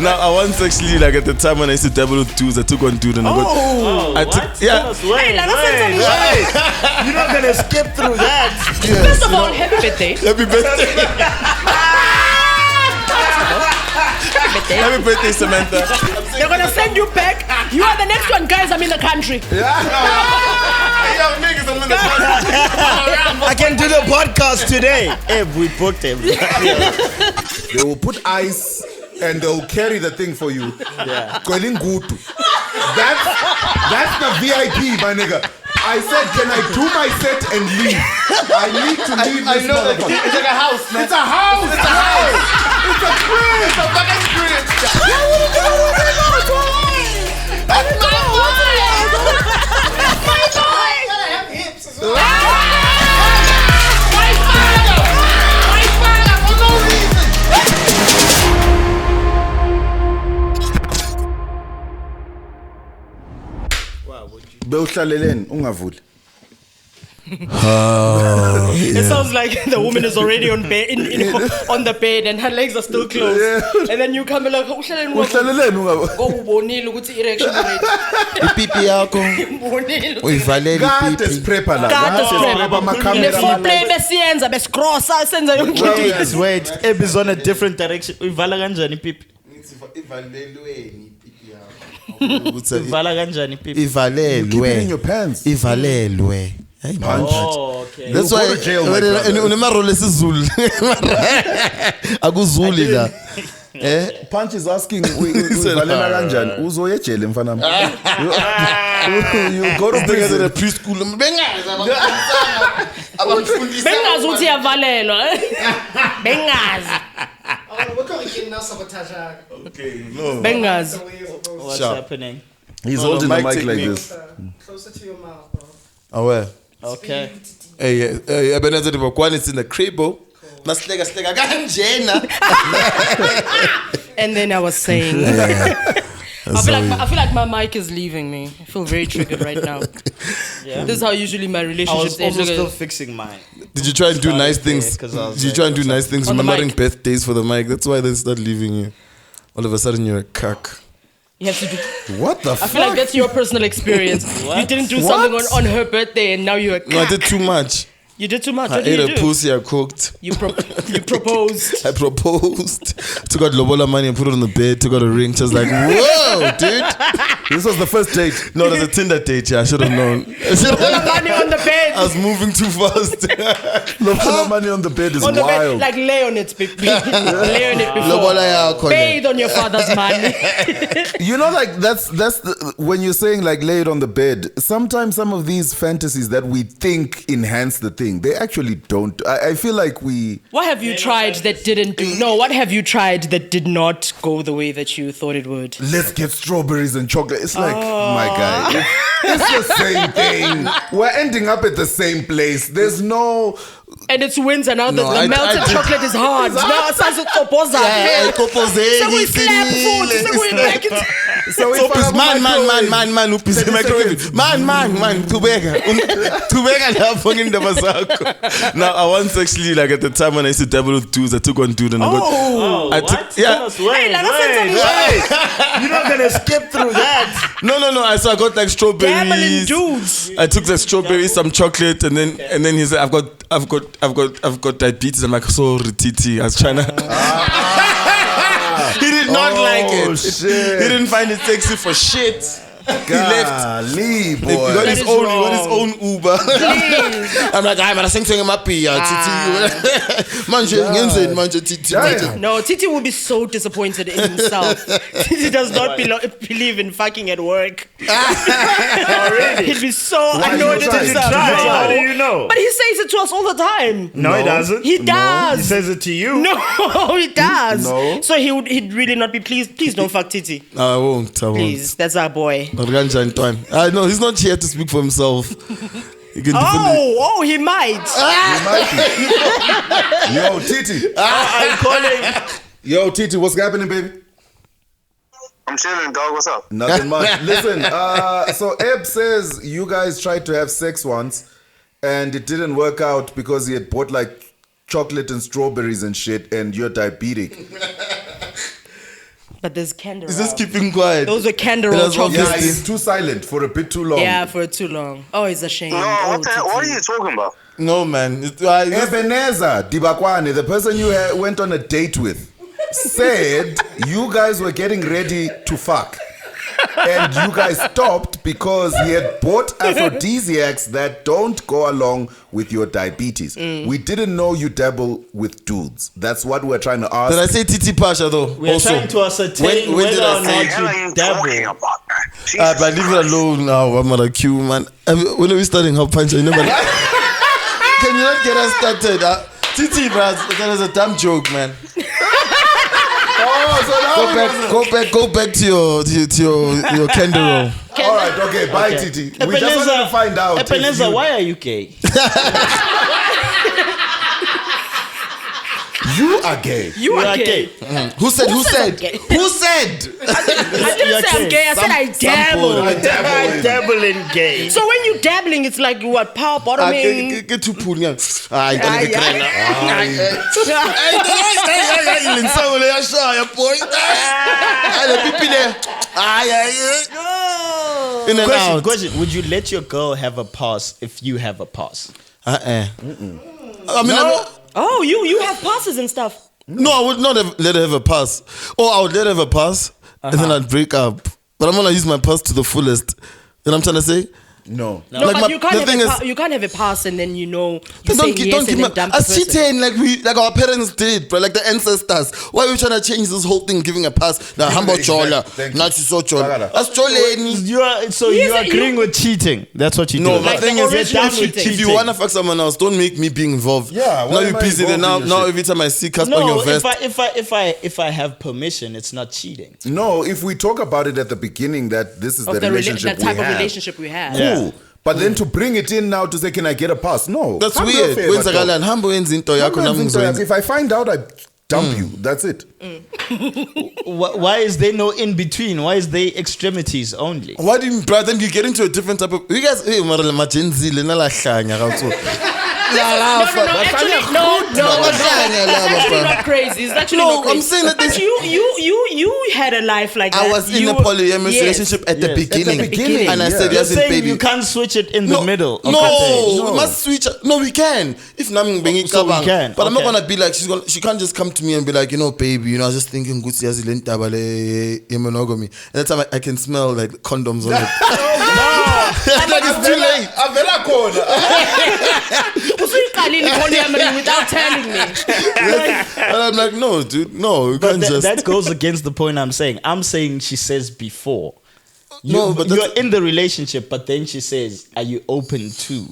Now I once actually, like at the time when I used to dabble with dudes, I took one dude and I took, yeah. Wait, you're not gonna skip through that. Yes, first of all, happy birthday. Happy birthday. Happy birthday, Samantha. They're gonna send you back. You are the next one, guys. I'm in the country. I can do the podcast today. Hey, we booked him. They will put ice and they'll carry the thing for you. Yeah. That's the VIP, my nigga. I said, can I do my set and leave? I need to leave this motherfucker. It's like a house, man. It's a house. It's a house. It's a crib. It's a fucking crib. Bewuhlaleleni ungavuli. It sounds like the woman is already on bed, on the bed, and her legs are still closed. Yeah. And then you come like, uhlaleleni ungavuli. Ubonile ukuthi erection rate. Ipipi yakho. Uyivalele ipipi. God is prepper la. God is prepper. The foreplay besiyenza besikrossa senza yonke. Wait, Eb's on a different direction. Uyivala kanjani ipipi? Ivalelweni ipipi yakho. Ivala kanjani ipipi? Keep it in your pants. Ivalelwe. Oh, okay. That's why unemarole esizulu. Akuzuli la. Punch is asking uvalela kanjani uzoya ejele mfana wami. You go to prison at a preschool. Bengazi ukuthi yavalelwa. Bengazi. Okay, no. Bengazi. What's happening? He's holding the mic like this. Closer to your mouth, bro. Oh, well. Okay. Hey, EBENHAEZER DIBAKWANE, it's in the cribbo. Nasleka kanjena. And then I was saying, I feel like my mic is leaving me. I feel very triggered right now. Yeah. This is how usually my relationships I was also still fixing mine. Did you try and do nice things? Did you try and do nice things? Remembering birthdays for the mic. That's why they start leaving you. All of a sudden you're a cuck. You have to do. What the fuck? I feel like that's your personal experience. You didn't do something on her birthday and now you're a cuck. No, I did too much. You did too much. I ate a pussy, I cooked. You proposed. I proposed. Took out lobola money and put it on the bed. Took out a ring. Just like, whoa, dude. This was the first date. No, it was a Tinder date. Yeah, I should have known. Lobola money on the bed. I was moving too fast. Lobola money on the bed is on wild. Like lay on it, baby. Lay on it before. Bathe on your father's money. You know, like that's when you're saying like lay it on the bed. Sometimes some of these fantasies that we think enhance the thing, they actually don't. I feel like we. What have you tried that didn't do? No, what have you tried that did not go the way that you thought it would? Let's get strawberries and chocolate. It's like, my guy, it's the same thing. We're ending up at the same place. There's no. And it's winter now. The melted chocolate is hard. Now it's also kopoza. So we slap food. So we man. Now I once actually, like at the time when I used to dabble with dudes, I took one dude and Wait, you're not gonna skip through that. No. So I got like strawberries. Dabbling dudes. I took the strawberries, some chocolate, and then he said, I've got diabetes. I'm like, sorry, Titi. I was trying to. He did not like it. Shit. He didn't find it sexy for shit. He left. Leave, boy. He got his own Uber. I'm like, I'm saying to him, Titi. No, Titi will be so disappointed in himself. Titi does not believe in fucking at work. Already? He'd be so annoyed at himself. How do you know? But he says it to us all the time. No, he doesn't. He does. He says it to you. No, he does. No. So he'd really not be pleased. Please don't fuck Titi. I won't. Please, that's our boy. I know he's not here to speak for himself. He can he might. Yo, Titi. I'm calling. Yo, Titi, what's happening, baby? I'm chilling, dog. What's up? Nothing much. Listen, so Eb says you guys tried to have sex once and it didn't work out because he had bought like chocolate and strawberries and shit and you're diabetic. But there's candor. He's just keeping quiet. Those were candor It was chocolates. Yeah, he's too silent for a bit too long. Yeah, for too long. Oh, it's a shame. No, Oh, what are you talking about? No, man. Ebenezer Dibakwane, the person you went on a date with, said you guys were getting ready to fuck. And you guys stopped because he had bought aphrodisiacs that don't go along with your diabetes. We didn't know you dabble with dudes. That's what we're trying to ask. Did I say Titi Pasha though? We are trying to ascertain when did whether I or say- What the hell are not you you talking dabble. about, man? But leave it alone now. I'm not a Q, man. When are we starting her punch? Can you not get us started? Titi, bro, that was a dumb joke, man. Go back to your candle roll. All right, okay, bye, Titi. We just wanted to find out. if Ebenezer, you- why are you gay? You are gay. You are gay. Who said? Who said I'm gay? Who said? I didn't say I'm gay. I said I dabble. I dabble in gay. So when you dabbling, it's like what power bottoming. Get to Punya. In and out. Question, would you let your girl have a pass if you have a pass? I mean, Oh, you have passes and stuff. no, I would not let her have a pass. Or I would let her have a pass, and then I'd break up. But I'm gonna use my pass to the fullest. You know what I'm trying to say? No. No, Like but you can't the have thing a is- you can't have a pass and then you Then say don't yes keep and my, then dump the as person. cheating like our parents did, bro, like the ancestors. Why are we trying to change this whole thing, giving a pass? Now, humble chola, Thank you. not so chola. Bagala. That's chola. You are Yes, agreeing with cheating. That's what you No, do. my Like thing the is, original cheating. if you wanna fuck someone else, don't make me be involved. Yeah, why now am you I busy. Then involved in now your every time I see Casper on No, your vest, if I have permission, it's not cheating. No, if we talk about it at the beginning that this is Of the the relationship that type we of have. relationship we have. Cool. But then to bring it in now to say, can I get a pass? No. that's Come weird. here, favor, dog. When If I find out, I dump you. That's it. Why is there no in between? Why is there extremities only? Why do you, bro? Then you get into a different type of. You guys, hey, mara ma Gen Z le na la hlanya ga utso. Actually, no. It's actually not crazy. It's actually No, not crazy. I'm saying that But this- you had a life like that. I was in a polyamorous relationship at the Yes. beginning, At the beginning, and I said, You're yes, saying baby. you can't switch it in the middle. of No, the day. we must switch. No, we can. If Naming Bengi So we Kabang. can, But I'm not okay. gonna be like she can't just come to me and be like, baby, I was just thinking good monogamy. And that time I can smell like condoms on it. Like it's too late. without telling me. And I'm like, no, dude, no, you can't just. That goes against the point I'm saying. I'm saying she says before. No, but you're that's- in the relationship, but then she says, "Are you open to?"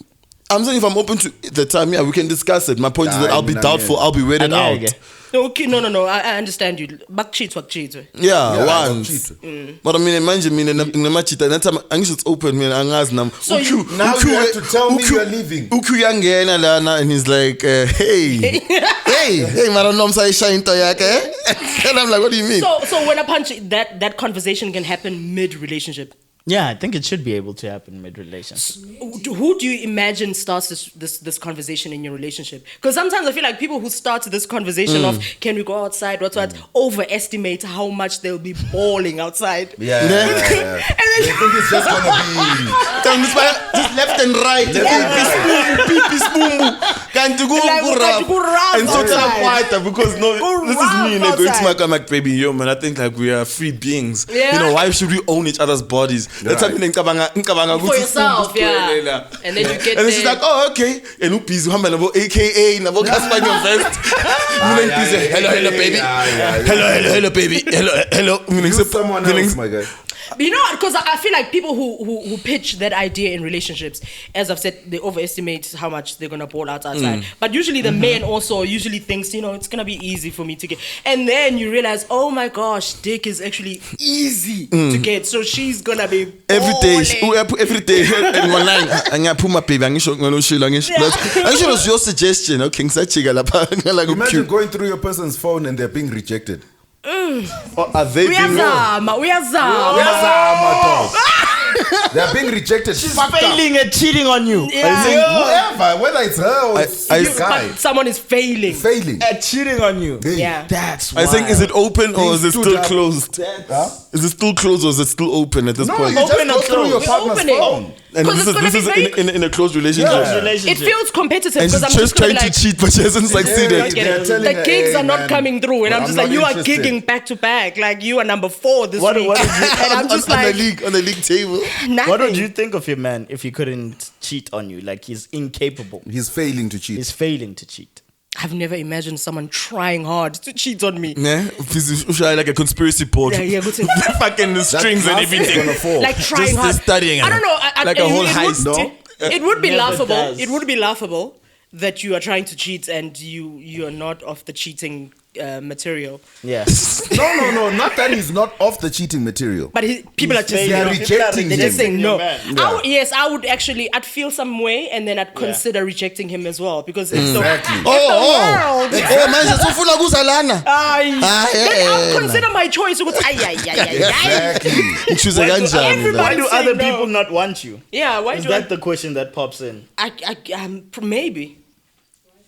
I'm saying if I'm open to the time, yeah, we can discuss it. My point is that I'll be doubtful. I'll be weirded out. Okay, no. I understand you. Back cheat. Yeah, Yeah, once. But I mean, imagine me in the match. That time, I it's open. Man, I'm asking So you- Now you have to tell me you're leaving. Uku yangena lana, and he's like, hey, man, I'm saying shine to yak, eh? And I'm like, what do you mean? So when I punch that conversation can happen mid relationship. Yeah, I think it should be able to happen mid-relationship. Who do you imagine starts this conversation in your relationship? Because sometimes I feel like people who start this conversation of can we go outside, what's what, overestimate how much they'll be bawling outside. Yeah. And then They think it's just gonna be. Just left and right. Can't you go rap and so outside. tell because no, Go this is rap me. Like, going to outside. my man, like, baby, yo, man, I think like we are free beings. Yeah. Why should we own each other's bodies? That's Right. happening. For yourself, yeah. And then you get And then she's there. like, oh, okay. And who busy? AKA, Nabo Casper in your vest. Hello, baby. Hello, baby. Hello. Use someone else, my guy. But you know what? Because I feel like people who pitch that idea in relationships, as I've said, they overestimate how much they're gonna ball outside. But usually the man also usually thinks, it's gonna be easy for me to get. And then you realize, oh my gosh, dick is actually easy to get. So she's gonna be Every day, balling. and one line, and I put my baby, I'm sure it was your suggestion. Okay, Imagine going through your person's phone and they're being rejected. Are they being We are Zama. Dog. They're being rejected. She's fucked up. failing at cheating on you. Yeah. Whoever, whether it's her or it's this guy, But someone is failing. failing. At cheating on you. Yeah. That's why. I think, is it open or is it stood still up. closed? Is it still closed or is it still open at this No, point? you just Open go or through your close? partner's Opening. phone. And 'Cause this it's gonna is be in a close relationship. Yeah. It feels competitive And because she's I'm just just gonna trying be like, to cheat, but she hasn't I succeeded. get it. telling The her, gigs "Hey, are not man, coming through, and I'm I'm just not like, you are interested." gigging back to back, like you are number 4 this What- week, what did you- and I'm just like, on the league table. nothing. What would you think of your man if he couldn't cheat on you? Like he's incapable. He's failing to cheat. He's failing to cheat. I've never imagined someone trying hard to cheat on me. Yeah, like a conspiracy port. Yeah, good to- Fucking the strings and trust is everything. gonna fall. Like trying Just hard. studying I don't know. like a whole it heist. Would, No? it would be Never laughable. does. It would be laughable that you are trying to cheat and you are not of the cheating material. Yeah. No, not that he's not off the cheating material. But people are just failing. They're rejecting They're just him. saying no. Yeah. Yes, I would actually. I'd feel some way, and then I'd consider rejecting him as well because it's Exactly. the world. manje sofuna kuzalana. Then I'll consider my choice. Exactly. Choose Why do, kanjani everybody- la? why do say other no. people not want you? Yeah, why Is do I? that the question that pops in?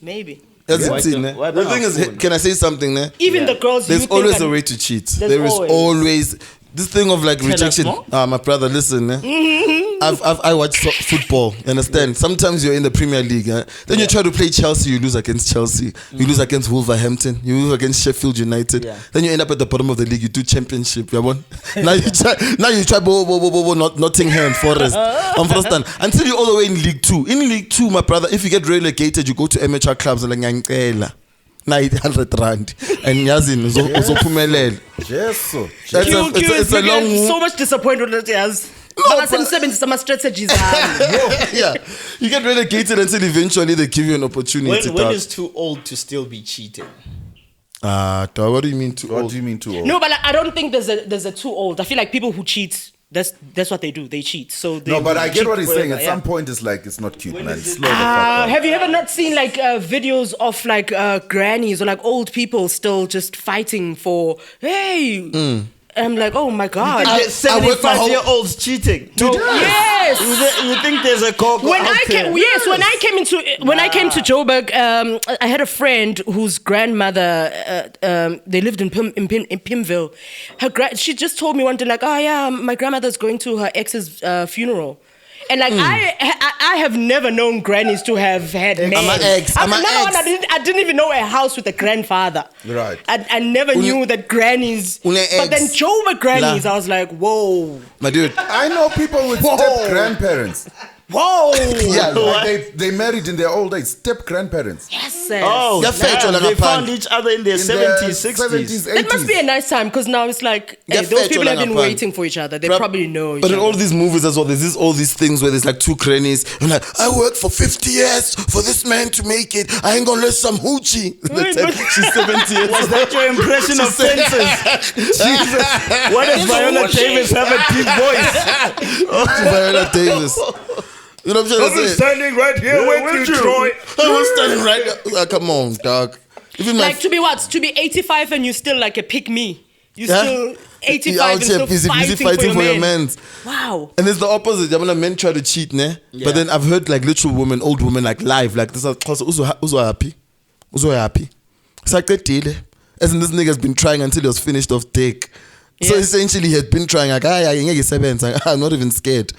Maybe. That's Why the thing, the- ne? why The the thing is, phone? can I say something, ne? Even the girls. There's you always think a are- way to cheat. There's There is always. always this thing of like us rejection. more. My brother, listen. I watch football. You understand? Sometimes you're in the Premier League. Then you try to play Chelsea. You lose against Chelsea. You lose against Wolverhampton. You lose against Sheffield United. Yeah. Then you end up at the bottom of the league. You do Championship. You want? Now you try. Nottingham Forest. Understand? Until you're all the way in League 2. In League 2, my brother, if you get relegated, you go to amateur clubs like Ngangela. 900 rand and yazin uzophumelela. Yes, so. That's Q it's a long so much disappointment with it as. Some strategies. yeah. You get relegated until eventually they give you an opportunity. When is too old to still be cheating? What do you mean too What old? do you mean too old? No, but I don't think there's a too old. I feel like people who cheat, that's what they do. They cheat. So they No, but I get cheat what he's saying. forever, At some point, it's like, it's not cute, man. is it- Slow the fuck down. Have you ever not seen like videos of like grannies or like old people still just fighting for hey? I'm like, oh my god. I work my whole- 75-year-olds cheating. Yes. You think there's a call? When I came to Joburg, I had a friend whose grandmother they lived in Pimville. She just told me one day like, oh yeah, my grandmother's going to her ex's funeral. And like I have never known grannies to have had men. I'm an ex. I'm an ex. I didn't even know a house with a grandfather. Right. I never knew that grannies. Une But then ex. Joburg grannies, La. I was like, whoa, My dude. I know people with step grandparents. whoa. Yeah. Like they married in their old age. Step grandparents. Yes. Oh, They're fat, damn, like they a found punk. each other in their In 70s, their 60s. That must be a nice time because now it's like They're hey, those fat, people have like been a punk. waiting for each other. They Bruh, probably know each But in other. all these movies as well, there's all these things where there's like two grannies. And like, I worked for 50 years for this man to make it. I ain't gonna let some hoochie. She's 70 years Was that your impression of fences? Jesus. Why does Viola Davis have a deep voice? Viola Davis. You know what I'm trying to say? standing right here with you, Troy. I was standing right. Come on, dog. Even my Like to be 85 and you still like a pick me. You Yeah. still 85 out and here still busy fighting for your man. mans. Wow. And it's the opposite. I mean, men try to cheat, ne? Yeah. But then I've heard like literal women, old women, like live, like this. Uzo happy. Saketile. As in, this nigga's been trying until he was finished off dick. So Yeah. essentially, he had been trying like, I'm not even scared.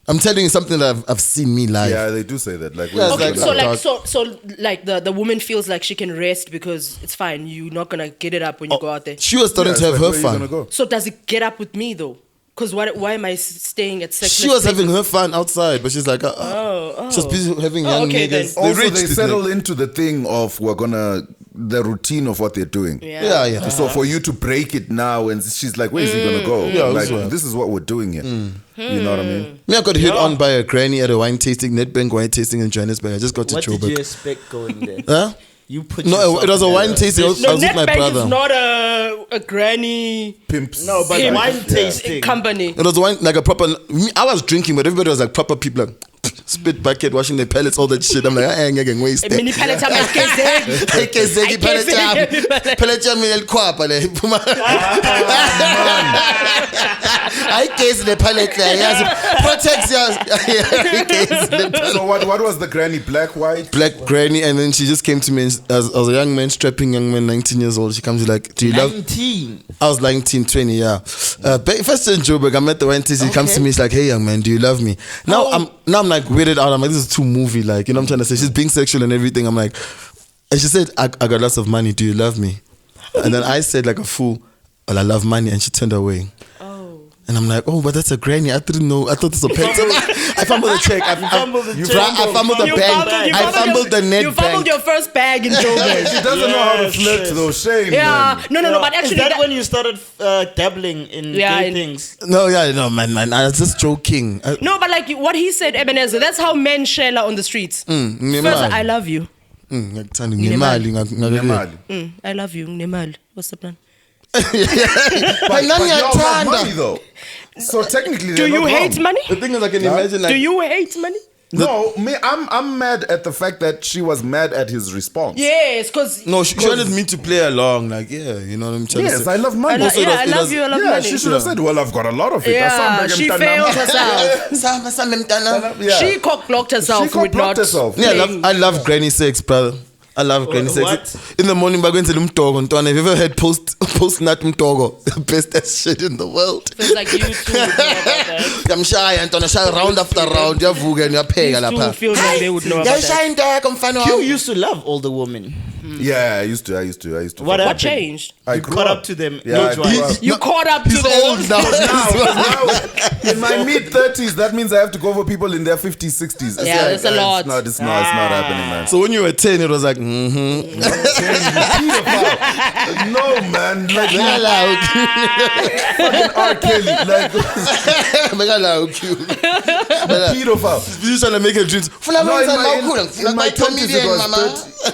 I'm telling you something that I've seen me live. Yeah, they do say that. Like, Yeah, Okay, like so that, like dog. so like the woman feels like she can rest because it's fine. You're not gonna get it up when you go out there. She was starting yeah, to have it's her like, where you fun. gonna go? So does it get up with me though? Because why am I staying at sex? She was having her fun outside, but she's like, she was busy having young okay, then. niggas. Also, rich, they this settle nigga. into the thing of the routine of what they're doing. Yeah. So for you to break it now, and she's like, "Where's he gonna go? Yeah, like, also. this is what we're doing here." You know what I mean? Me, I got hit on by a granny at a wine tasting, Nedbank wine tasting in Johannesburg. I just got to What did you Joburg. expect going there? Huh? You put No, yourself it was a in wine there. tasting. I was No, with my Nedbank brother. is not a granny Pimps. No, but Pimp. wine tasting. company. It was wine, like a proper. I was drinking, but everybody was like proper people. Like, spit bucket, washing the pellets, all that shit. I'm like, I ain't getting wasted. Mini pallet jam ayigezeki. Ayigezeki pellet jam. Pellet jam ilkwapa le. Ayigezi le pellet le. Yazi protects So what was the granny? Black, white? Black granny, and then she just came to me as a young man, strapping young man, 19 years old. She comes to like, do you love? 19. I was 19, 20, yeah. First in Joburg, I met the Wentis. He comes to me, he's like, hey young man, do you love me? Now I'm like weirded out. I'm like, this is too movie, like, you know what I'm trying to say? She's being sexual and everything. I'm like, and she said, I got lots of money, do you love me? And then I said like a fool, well, I love money, and she turned away. And I'm like, oh, but that's a granny. I didn't know. I thought it was a pet. I fumbled the check. I fumbled the bag. I fumbled the net. You fumbled your first bag in Joburg. She doesn't know how to flirt though. Shame. Yeah. Man. No. But actually, is that when you started dabbling in gay things? No, man. I was just joking. No, but like what he said, Ebenezer, that's how men share on the streets. First, I love you. I love you. Nemali. What's the plan? But y'all love money though. So technically, do you hate money? The thing is, I can imagine. Like, do you hate money? No, I'm mad at the fact that she was mad at his response. Yes, because no, she wanted me to play along. Like, yeah, you know what I'm trying to say. Yes, I love money. I love you. I love money. She should have said, well, I've got a lot of it. Yeah, she failed herself. Yeah. She cock-blocked herself with not. Yeah, I love granny sex, brother. I love granny sex. What? In the morning, we're going to Mtogo. Have you ever heard post nut Mtogo? The best shit in the world. Feels like you too would know about that. I'm shy, Anton. Shy round after round. You're vuga and you're paying. These two feels like they would know about that. Q used to love older women. Yeah, I used to. What happened? changed? I You grew caught up up to them. Yeah, age I grew wise. up. You caught up to He's them. old now. Now, in my mid-30s, that means I have to go for people in their 50s, 60s. Yeah, that's a lot. It's not happening, man. So when you were 10, it was like, No, man. Like, fucking R. Kelly. Like, pedophile. You trying to make a dream. No,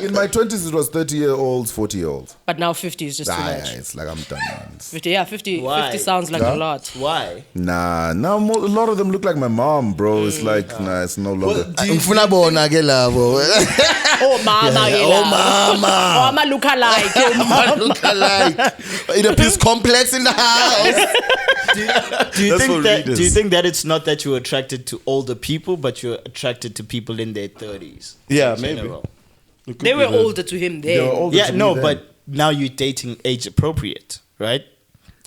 in my 20s, it was 30-year-olds, 40-year-olds. But now 50 is just too much. It's like I'm done, man. 50 Why? 50 sounds like a lot. Why? Nah, now a lot of them look like my mom, bro. It's like, nah, it's no longer. Mfuna bona ke labo. Oh mama, Oh mama. Oh mama look alike. Oh, mama. Look alike. In a peace complex in the house. Do you That's for readers. think that it's not that you're attracted to older people, but you're attracted to people in their 30s? Yeah, in maybe. general? They were older to him They were then. older Yeah, to me no, then. but now you're dating age appropriate, right?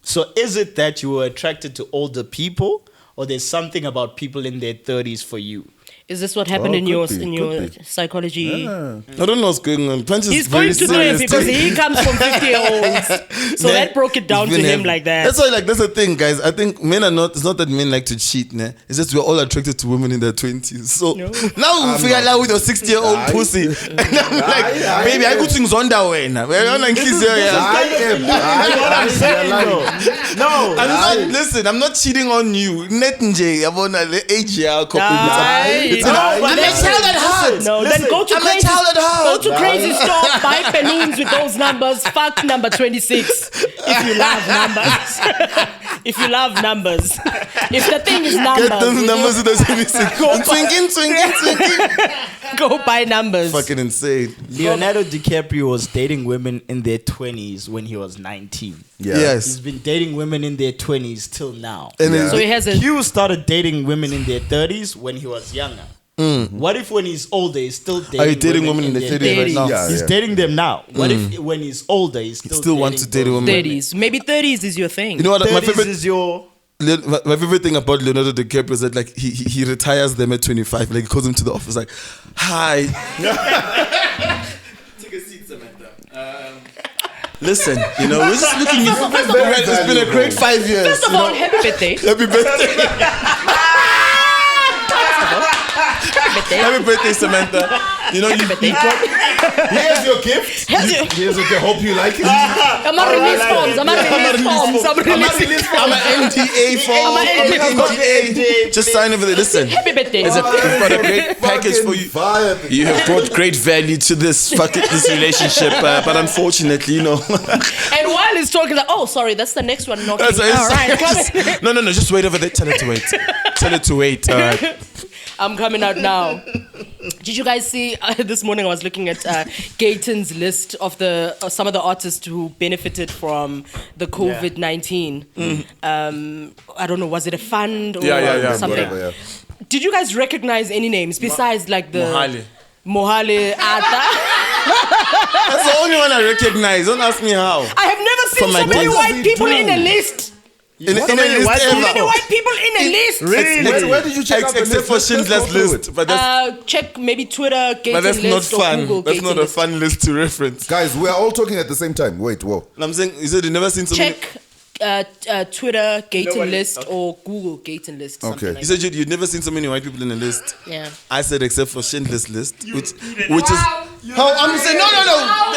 So is it that you were attracted to older people, or there's something about people in their 30s for you? Is this what happened Oh, in your could be. psychology? I don't know what's going on. Punch is He's very going to do it serious because today. he comes from 50-year-olds. So that broke it down to Even him have- like that. That's why, like, that's the thing, guys. I think men are not. It's not that men like to cheat, ne? It's just we're all attracted to women in their 20s. So now we figure out with your 60-year-old pussy. And I'm like, baby, I could sing Zonda wena. We're not kids here. No, I'm not cheating on you. Net nje, I wanna the age ya couple. Aye. I'm a child at heart. No, then go to I'm a crazy. child at Go heart. to crazy store, buy balloons with those numbers. Fuck number 26 if you love numbers. If you love numbers. If the thing is numbers. Get those numbers with the 26. Twinking. Go buy numbers. Fucking insane. Leonardo DiCaprio was dating women in their 20s when he was 19. Yeah. Yes. He's been dating women in their 20s till now. And then, So he has a. Q started dating women in their 30s when he was younger. What if when he's older, he's still dating are you dating women in the 30s right now? Yeah. He's dating them now. What if when he's older, he's Still wants to date a those woman. 30s. Maybe 30s is your thing. You know what? My 30s favorite. is your... My favorite thing about Leonardo DiCaprio is that like he retires them at 25. Like he calls them to the office like, "Hi, take a seat, Samantha. Listen, you know, we're just looking. It's been a great 5 years. First of all, happy birthday. Happy birthday, happy birthday, Samantha. You know, Happy birthday. Here's your gift. Here's it. I hope you like it. I'm a release forms. I'm a release forms. I'm an NDA form. I'm I'm an an NDA. Just sign over there. Listen, Happy birthday. we've got a great package for you. Fire. You have brought great value to this relationship, but unfortunately, you know. And while he's talking, like, oh, sorry, that's the next one knocking. That's All right, come in. no, just wait over there. Tell her to wait. Tell her to wait. All right. I'm coming out now. Did you guys see this morning? I was looking at Gaten's list of some of the artists who benefited from the COVID-19. I don't know, was it a fund or something? Whatever, Did you guys recognize any names besides like the Mohale Ata? That's the only one I recognize. Don't ask me how. I have never seen so many white people in a list. In a list So many white people in a list. Really? Where did you check out the Except list? for Schindler's List. But that's, Check maybe Twitter, Gaten but that's not list, or fun. Google That's Gaten not a list. fun list to reference. Guys, we are all talking at the same time. Wait, whoa. And I'm saying, you said you've never seen so many. Check Twitter, Gaten list, or Google Gaten list. Something Okay. like You said you'd never seen so many white people in a list. Yeah. I said except for Schindler's List, which is how I'm saying no.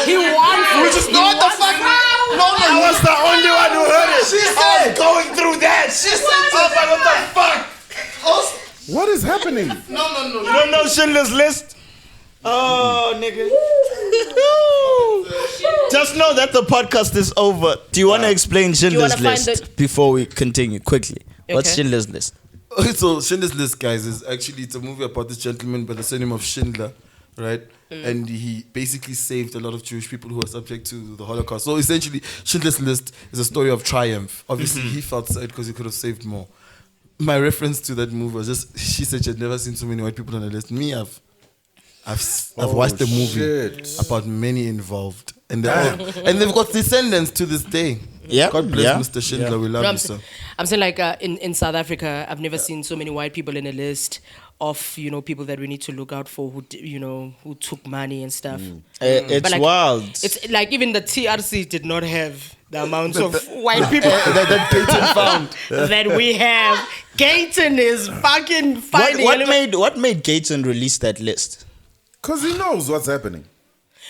He won. Which is not the fuck. No. I was the only one who heard it. She said Going through that. She said what the fuck? What is happening? No. You don't know Schindler's List? Oh, nigga. Just know that the podcast is over. Do you want to explain Schindler's wanna find List before we continue quickly? What's Okay. Schindler's List? So Schindler's List, guys, is actually it's a movie about this gentleman by the surname of Schindler, right? And he basically saved a lot of Jewish people who were subject to the Holocaust. So essentially, Schindler's List is a story of triumph. Obviously, he felt sad because he could have saved more. My reference to that movie was just she said she had never seen so many white people on the list. Me, I've watched a movie about many involved, and they've got descendants to this day. Yeah, God bless yeah, Mr. Schindler. yeah. We love No, you, sir. I'm saying like in South Africa, I've never seen so many white people in a list of people that we need to look out for who took money and stuff. It's But, like, wild. It's like even the TRC did not have the amount of white people that Gaten found. that we have. Gaten is fucking finding. What made Gaten release that list? Because he knows what's happening.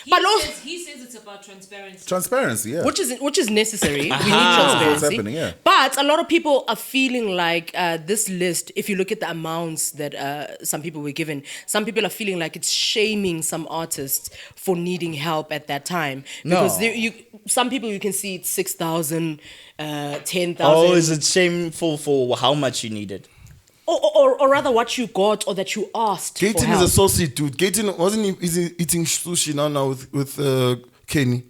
But also, He says it's about transparency. Transparency, yeah. which is necessary. We need What's transparency. happening, yeah. But a lot of people are feeling like this list, if you look at the amounts that some people were given, some people are feeling like it's shaming some artists for needing help at that time. Because some people you can see it's 6,000, 10,000. Oh, is it shameful for how much you needed? Or rather what you got or that you asked for Gaten help. is a saucy dude. Gaten wasn't he busy eating sushi now with Kenny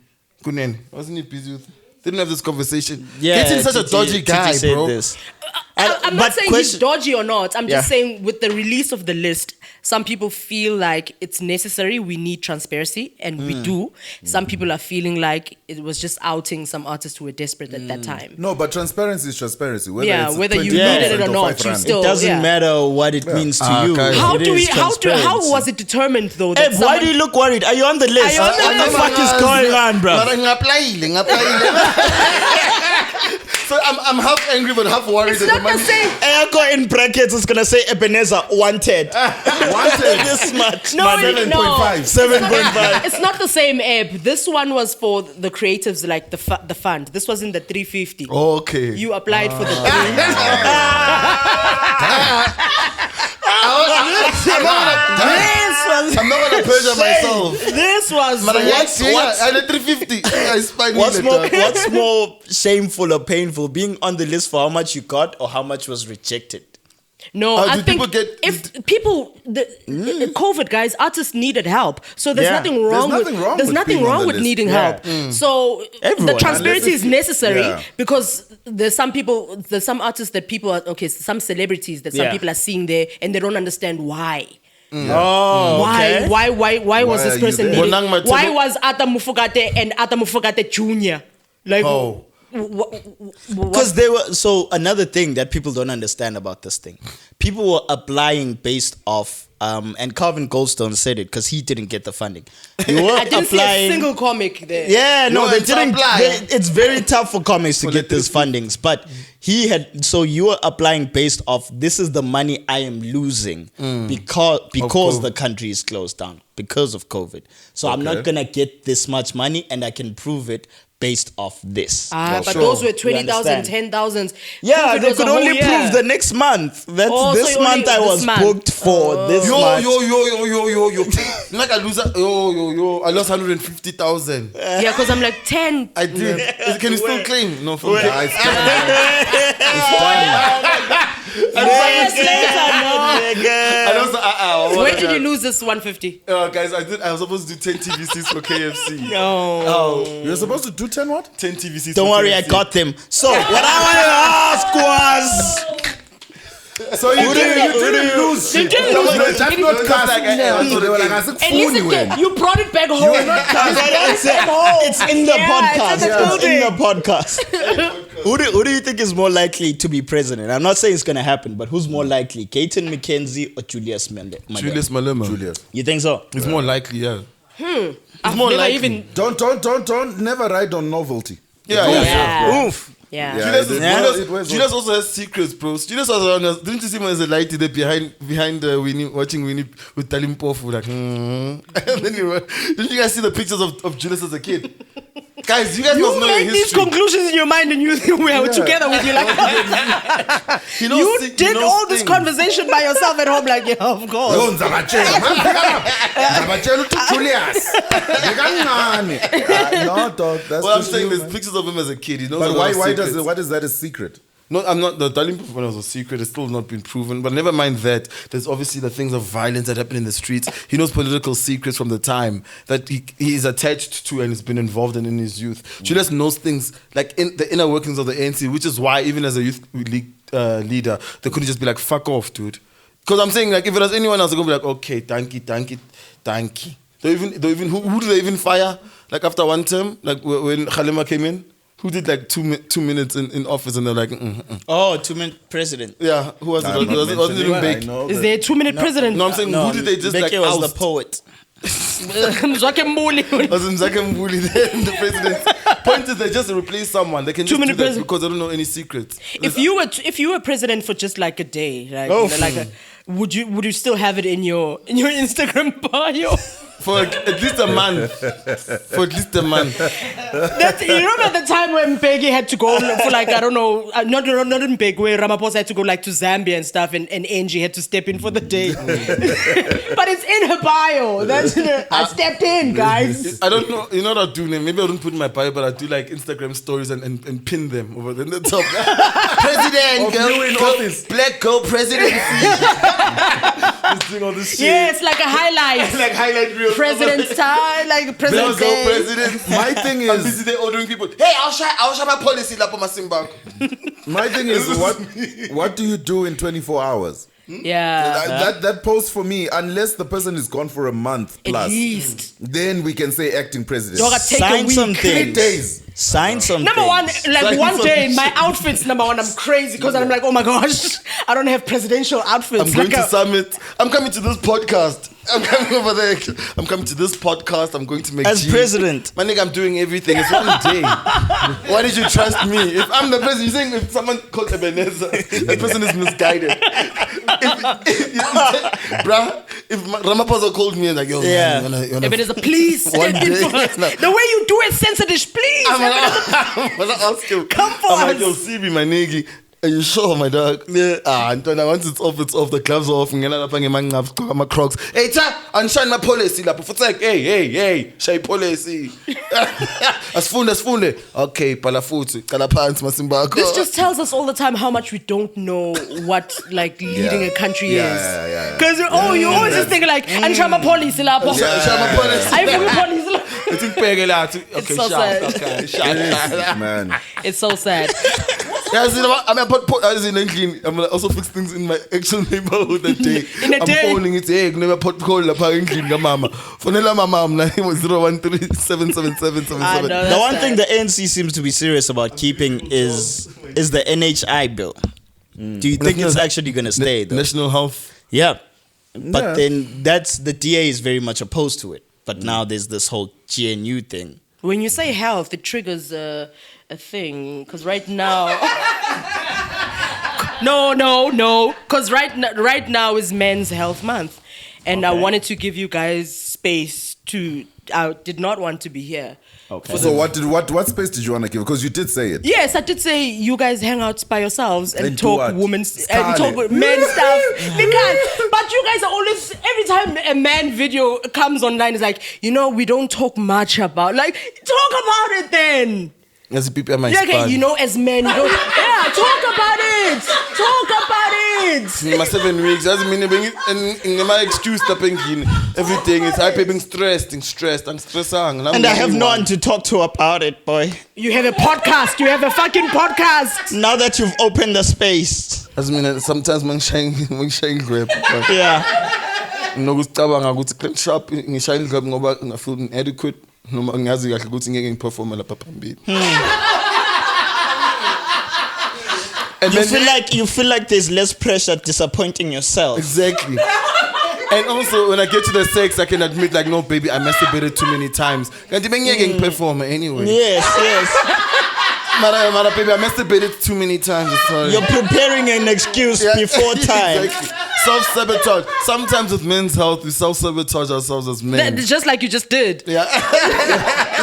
KUNENE? Wasn't he busy with? Didn't have this conversation. Yeah, Gaten's such a dodgy guy, said bro. this. I'm not saying he's dodgy or not. I'm just Yeah. saying with the release of the list, some people feel like it's necessary. We need transparency, and we do. Some people are feeling like it was just outing some artists who were desperate at that time. No, but transparency is transparency. Whether Yeah, it's whether you 20% needed it or not, 5 you rand. still- It doesn't yeah. matter what it means to you. okay. How It do is we? How transparency. was it determined though? That Why do you look worried? Are you on the list? Are you on the What the list? fuck is going on, bro? So I'm half angry but half worried. It's that not the money- the same. Echo in brackets is gonna say Ebenezer wanted. Wanted. This much No, money. 7.5. 7.5. It's not the same app. This one was for the creatives, like the fund. This was in the 350. Oh, okay. You applied for the I'm not gonna perjure myself. This was But What's- I had 350. I spent What's more shameful or painful, being on the list for how much you got or how much was rejected? No, Oh, I do think people get- if people, COVID guys, artists needed help. So there's Yeah. nothing wrong nothing with wrong there's with nothing being on wrong the with list. needing Yeah. help. So Everyone. the transparency is necessary Yeah. because there's some artists that people are some celebrities that some Yeah. people are seeing there and they don't understand why. Oh, okay. Why was Why this are you person there? needing? Bonang Matebo- Why was Ata Mufokate and Ata Mufokate Jr. Like Oh. Because they were another thing that people don't understand about this thing. People were applying based off and Calvin Goldstone said it because he didn't get the funding. You were I didn't see a applying. single comic there. Yeah, no, No, they it's didn't. applying. It's very tough for comics to get these fundings, but he had. So you were applying based off. This is the money I am losing because the country is closed down because of COVID. So I'm not gonna get this much money, and I can prove it based off this. But sure. those were You 20,000, understand? 10,000. Yeah, COVID they was a could whole only year. prove the next month. That's Oh, this so month only I this was month. booked for this month. Yo. Like I lose I lost 150,000. Yeah, because I'm like 10. I did. Can you still claim? No, for Guys, it's done. And also, Where did you lose this 150? guys, I was supposed to do 10 TVCs for KFC. No. You're supposed to do 10 what? 10 TVCs. Don't for worry, KFC. I got them. So what I wanted to ask was, So you didn't lose shit. didn't No, lose no, it. that's You not didn't- cast. So they were like, I At least said, you brought it back home. it's in the podcast. It's in the It's in the building. podcast. Who do you think is more likely to be president? I'm not saying it's gonna happen, but who's more likely, Keaton McKenzie or Julius Malema? Julius Malema. Julius. You think so? It's more likely, yeah. I've more never likely. even. Don't never ride on novelty. Yeah. Oof. Yeah. Yeah. Julius also has secrets, bro. Julius was on us. Didn't you see him as a lighty there behind Winnie, watching Winnie with Talimpofu? Like, And then didn't you guys see the pictures of Julius as a kid? Guys, you guys must You know make your these history. conclusions in your mind and you think we are together with you. Like, He knows you thi- he did knows all this things. conversation by yourself at home. Like, yeah, of course. Yo, Nzabatshela to Julius. No, dog. That's Well, I'm just saying you, there's man. pictures of him as a kid. He knows But a lot of why secrets. what is that a secret? No, I'm not. The Talimpofu one was a secret. It's still not been proven. But never mind that. There's obviously the things of violence that happen in the streets. He knows political secrets from the time that he is attached to and has been involved in his youth. Julius knows things like in the inner workings of the ANC, which is why even as a youth league leader, they couldn't just be like, fuck off, dude. Because I'm saying, like, if it was anyone else, they're going to be like, okay, thank you. They even who do they even fire? Like after one term, like when Khalema came in, who did like 2 minutes in office and they're like, Oh, 2-minute president. yeah, who was it? Was it even Big? Is there a 2-minute president? No, I'm saying, who did they just Beke like was oust? the poet. Zwakhe Mbuli. Was Mzake Mbuli then the president? Point is, they just replace someone. They can just do 2-minute that president. because they don't know any secrets. If you were president for just like a day, like, Oh. would you still have it in your Instagram bio? For at least a month. For at least a month. You remember the time when Mbeki had to go for like, I don't know, not in Mbeki, where Ramaphosa had to go like to Zambia and stuff, and Angie had to step in for the day. But it's in her bio. That's I stepped in, guys. I don't know. You know what I do? Maybe I don't put in my bio, but I do like Instagram stories and pin them over there in the top. President, you in office. black girl presidency. Just doing all this shit. Yeah, it's like a highlight. Like highlight reels. President's time, like Black President's girl Day. president. My thing I'm is, busy there ordering people. Hey, I'll share my policy lapo masimbako. my thing is, what do you do in 24 hours? Yeah. That post for me, unless the person is gone for a month At plus, least. then we can say acting president. Dog, I take a Sign week. some 3 things. days. Sign some Number one, things. like Like one some day, shit. my outfits, number one, I'm crazy because I'm like, oh my gosh, I don't have presidential outfits. I'm going Like to summit. I'm coming to this podcast. I'm coming over there. I'm coming to this podcast. I'm going to make As G. president. My nigga, I'm doing everything. It's one day. Why did you trust me? If I'm the president, you're saying if someone called Ebenezer, that person is misguided. Bruh, if Ramaphosa called me and like, yo, Yeah. man, you wanna Ebenezer, please. One day. The way you do it, Censored-ish, please. I'm gonna ask him. Come for I'm like, us. yo, CB, my nigga. Are you sure, my dog? Yeah. Anton, once it's off, it's off. The gloves are off. My Crocs. Hey, cha, unshine my policy. It's like, hey, shay policy. Asfunde. Okay, palafuti, kalapants, masimbako. This just tells us all the time how much we don't know what like leading a country is. Yeah. Because you always just think like, "Anshama police lapho." Shama policy. I think police lapho. It's in Pegela. Okay, so sad. Okay, shut. Man. It's so sad. Yeah, I'm also fix things in my actual neighborhood that day. In a I'm day. phoning it, hey, never put call la pa endlini mama. Fonela mama, I'm like 013777777. I know. The one thing the ANC seems to be serious about keeping is the NHI bill. Do you think it's actually going to stay though? National Health. Yeah. But Yeah. then the DA is very much opposed to it. But now there's this whole GNU thing. When you say health, it triggers a thing. Because right now, no. Because right now is Men's Health Month, and I wanted to give you guys space to. I did not want to be here. Okay. So what space did you want to give? Because you did say it. Yes, I did say you guys hang out by yourselves and And do talk what? women's and Scarlet. talk men's stuff. Because, but you guys are always every time a man video comes online, it's like, we don't talk much about. Like, talk about it then. As a people, my Yeah, okay, you know, as men, you don't. Yeah, talk about it. Talk about it. my 7 weeks doesn't mean and my excuse tapping in everything is hype being stressed and stressing. And I have no one to talk to about it, boy. You have a podcast. You have a fucking podcast. Now that you've opened the space. Doesn't mean that sometimes man shine grab. Yeah. Nokucabanga ukuthi clean shop ngishayile grab ngoba ngafeel inadequate noma ngiyazi kahle ukuthi ngeke ngiperform lapha phambili. And you feel like there's less pressure disappointing yourself. Exactly. And also when I get to the sex I can admit like no baby I masturbated too many times. Kanti bengeke ngiperform anyway. Yes. Mara baby I masturbated too many times. You're preparing an excuse before time. Exactly. Self-sabotage. Sometimes with men's health we self-sabotage ourselves as men. Just like you just did. Yeah.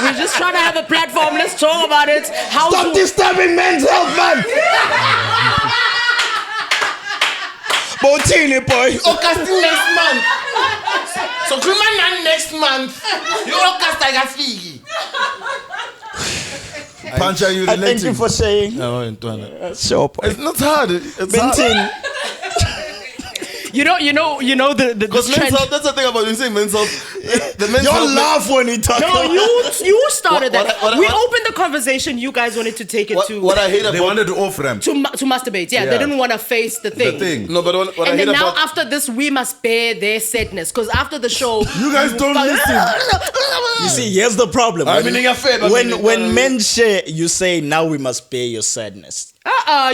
We're just trying to have a platform. Let's talk about it. Stop disturbing men's health, man. Botini boy. August next month. So criminal next month. You August I got fee. Punch, are you relating? Thank you for saying. No, Antoine. Sure, boy. It's not hard. It's Bentin. hard. You know the Because men's health, that's the thing about when you say men's health. The men's Don't health. laugh when he talks. No, you started that. What- We opened the conversation. You guys wanted to take it to What I hate They about wanted to off ramp to masturbate. Yeah, they didn't want to face the thing. the thing. no, but what I And hate then now about after this, we must bear their sadness because after the show, You guys don't listen. You see, here's the problem. I mean, fair, but When men share, you say, now we must bear your sadness.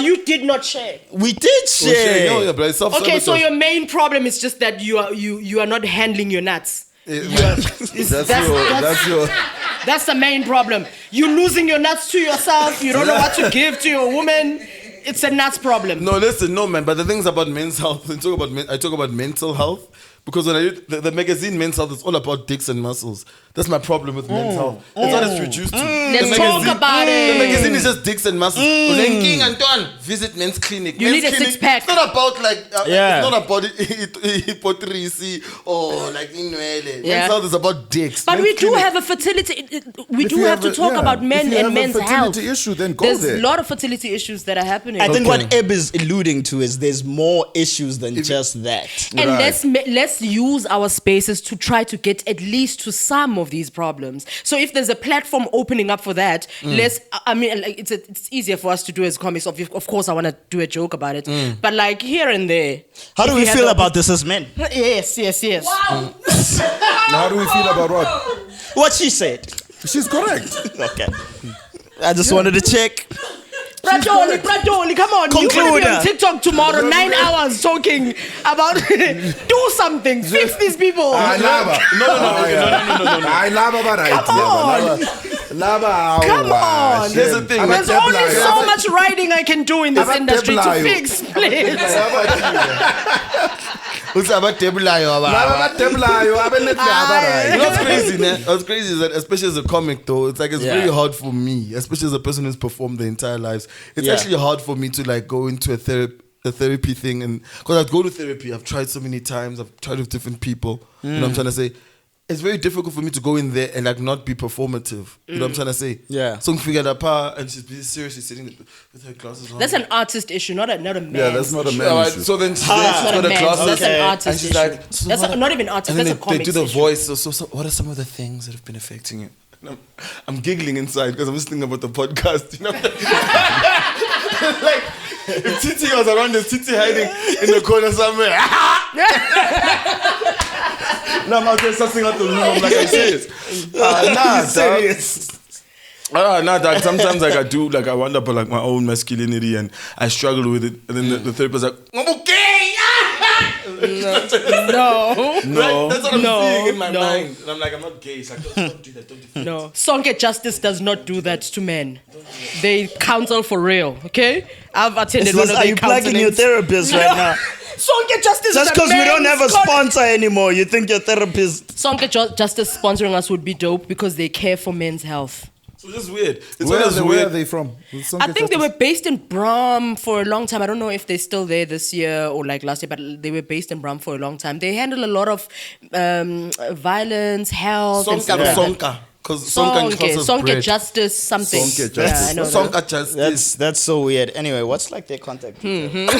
you did not share. We did share. yeah, but it's Okay, so your main problem is just that you are not handling your nuts. That's your. That's the main problem. You're losing your nuts to yourself. You don't know what to give to your woman. It's a nuts problem. No, listen, no, man. But the things about men's health, I talk about mental health. Because when I read the magazine Men's Health, it's all about dicks and muscles. That's my problem with men's health. That's what it's reduced to. Let's talk about it. The magazine is just dicks and muscles. King Antoine, visit men's clinic. You men's need a clinic, six-pack. It's not about like, Yeah. it's not about hypocrisy or like inwele. Yeah. Men's health is about dicks. But Men's we do clinic- have a fertility. We If do you have to talk about men If you and have men's a health. fertility issue, then go There's there. a lot of fertility issues that are happening. I think Okay. what Eb is alluding to is there's more issues than just that. And Right. let's use our spaces to try to get at least to some of these problems. So if there's a platform opening up for that, I mean, like, it's easier for us to do as comics. Of course, I want to do a joke about it, but like here and there. How do if we you have feel the- about this as men? Yes. Wow. Now, how do we feel about what? What she said. She's correct. Okay. I just wanted to check. Pratoli, come on. You're gonna be Concluder. on TikTok tomorrow, 9 hours talking about do something, fix these people. I lava. No. I lava, but I Come on. Lava. Come on. Here's the thing. There's only so much writing I can do in this About industry to Deblayo. fix, please. What's about table lie, You know what's crazy, man? What's crazy is that, especially as a comic, though, it's like it's very hard for me, especially as a person who's performed their entire lives. It's actually hard for me to like go into a therapy thing, and because I go to therapy, I've tried so many times, I've tried with different people. You know what I'm trying to say? It's very difficult for me to go in there and like not be performative. You know what I'm trying to say? Yeah. So figure that part, and she's busy seriously sitting with her glasses on. That's an artist issue, not a man. Yeah, that's not a man Alright, issue. so then she's That's not got a her man. glasses, That's an Okay. artist and she's issue. like, so That's what- not even artist. and then That's a they comics do the issue. voice. So what are some of the things that have been affecting you? And I'm giggling inside because I'm just thinking about the podcast. You know, like if Titi was around, there's Titi hiding in the corner somewhere. No, I'm out there sussing out the room. I'm like, I'm serious. Nah, serious. Nah, dog. Sometimes like I do, like I wonder about like my own masculinity and I struggle with it. And then the therapist like, I'm okay. No. That's what I'm seeing in my no. mind. And I'm like, I'm not gay. It's like, don't do that. Don't do that. No. Sonke Justice does not do that to men. They counsel for real, okay? I've attended one of Are their you plugging your counselings. therapist right now? Sonke Justice Just is a because we don't have a man's con- sponsor anymore, you think your therapist... Sonke Justice sponsoring us would be dope because they care for men's health. So it's just weird. It's Where always are weird. they from? I think they were based in Brum for a long time. I don't know if they're still there this year or like last year, but they were based in Brum for a long time. They handle a lot of violence, health. and stuff like that. Sonka. Because Sonke Justice something. Sonke Yeah, I Justice. know. Sonke Justice. That's so weird. Anyway, what's like their contact details?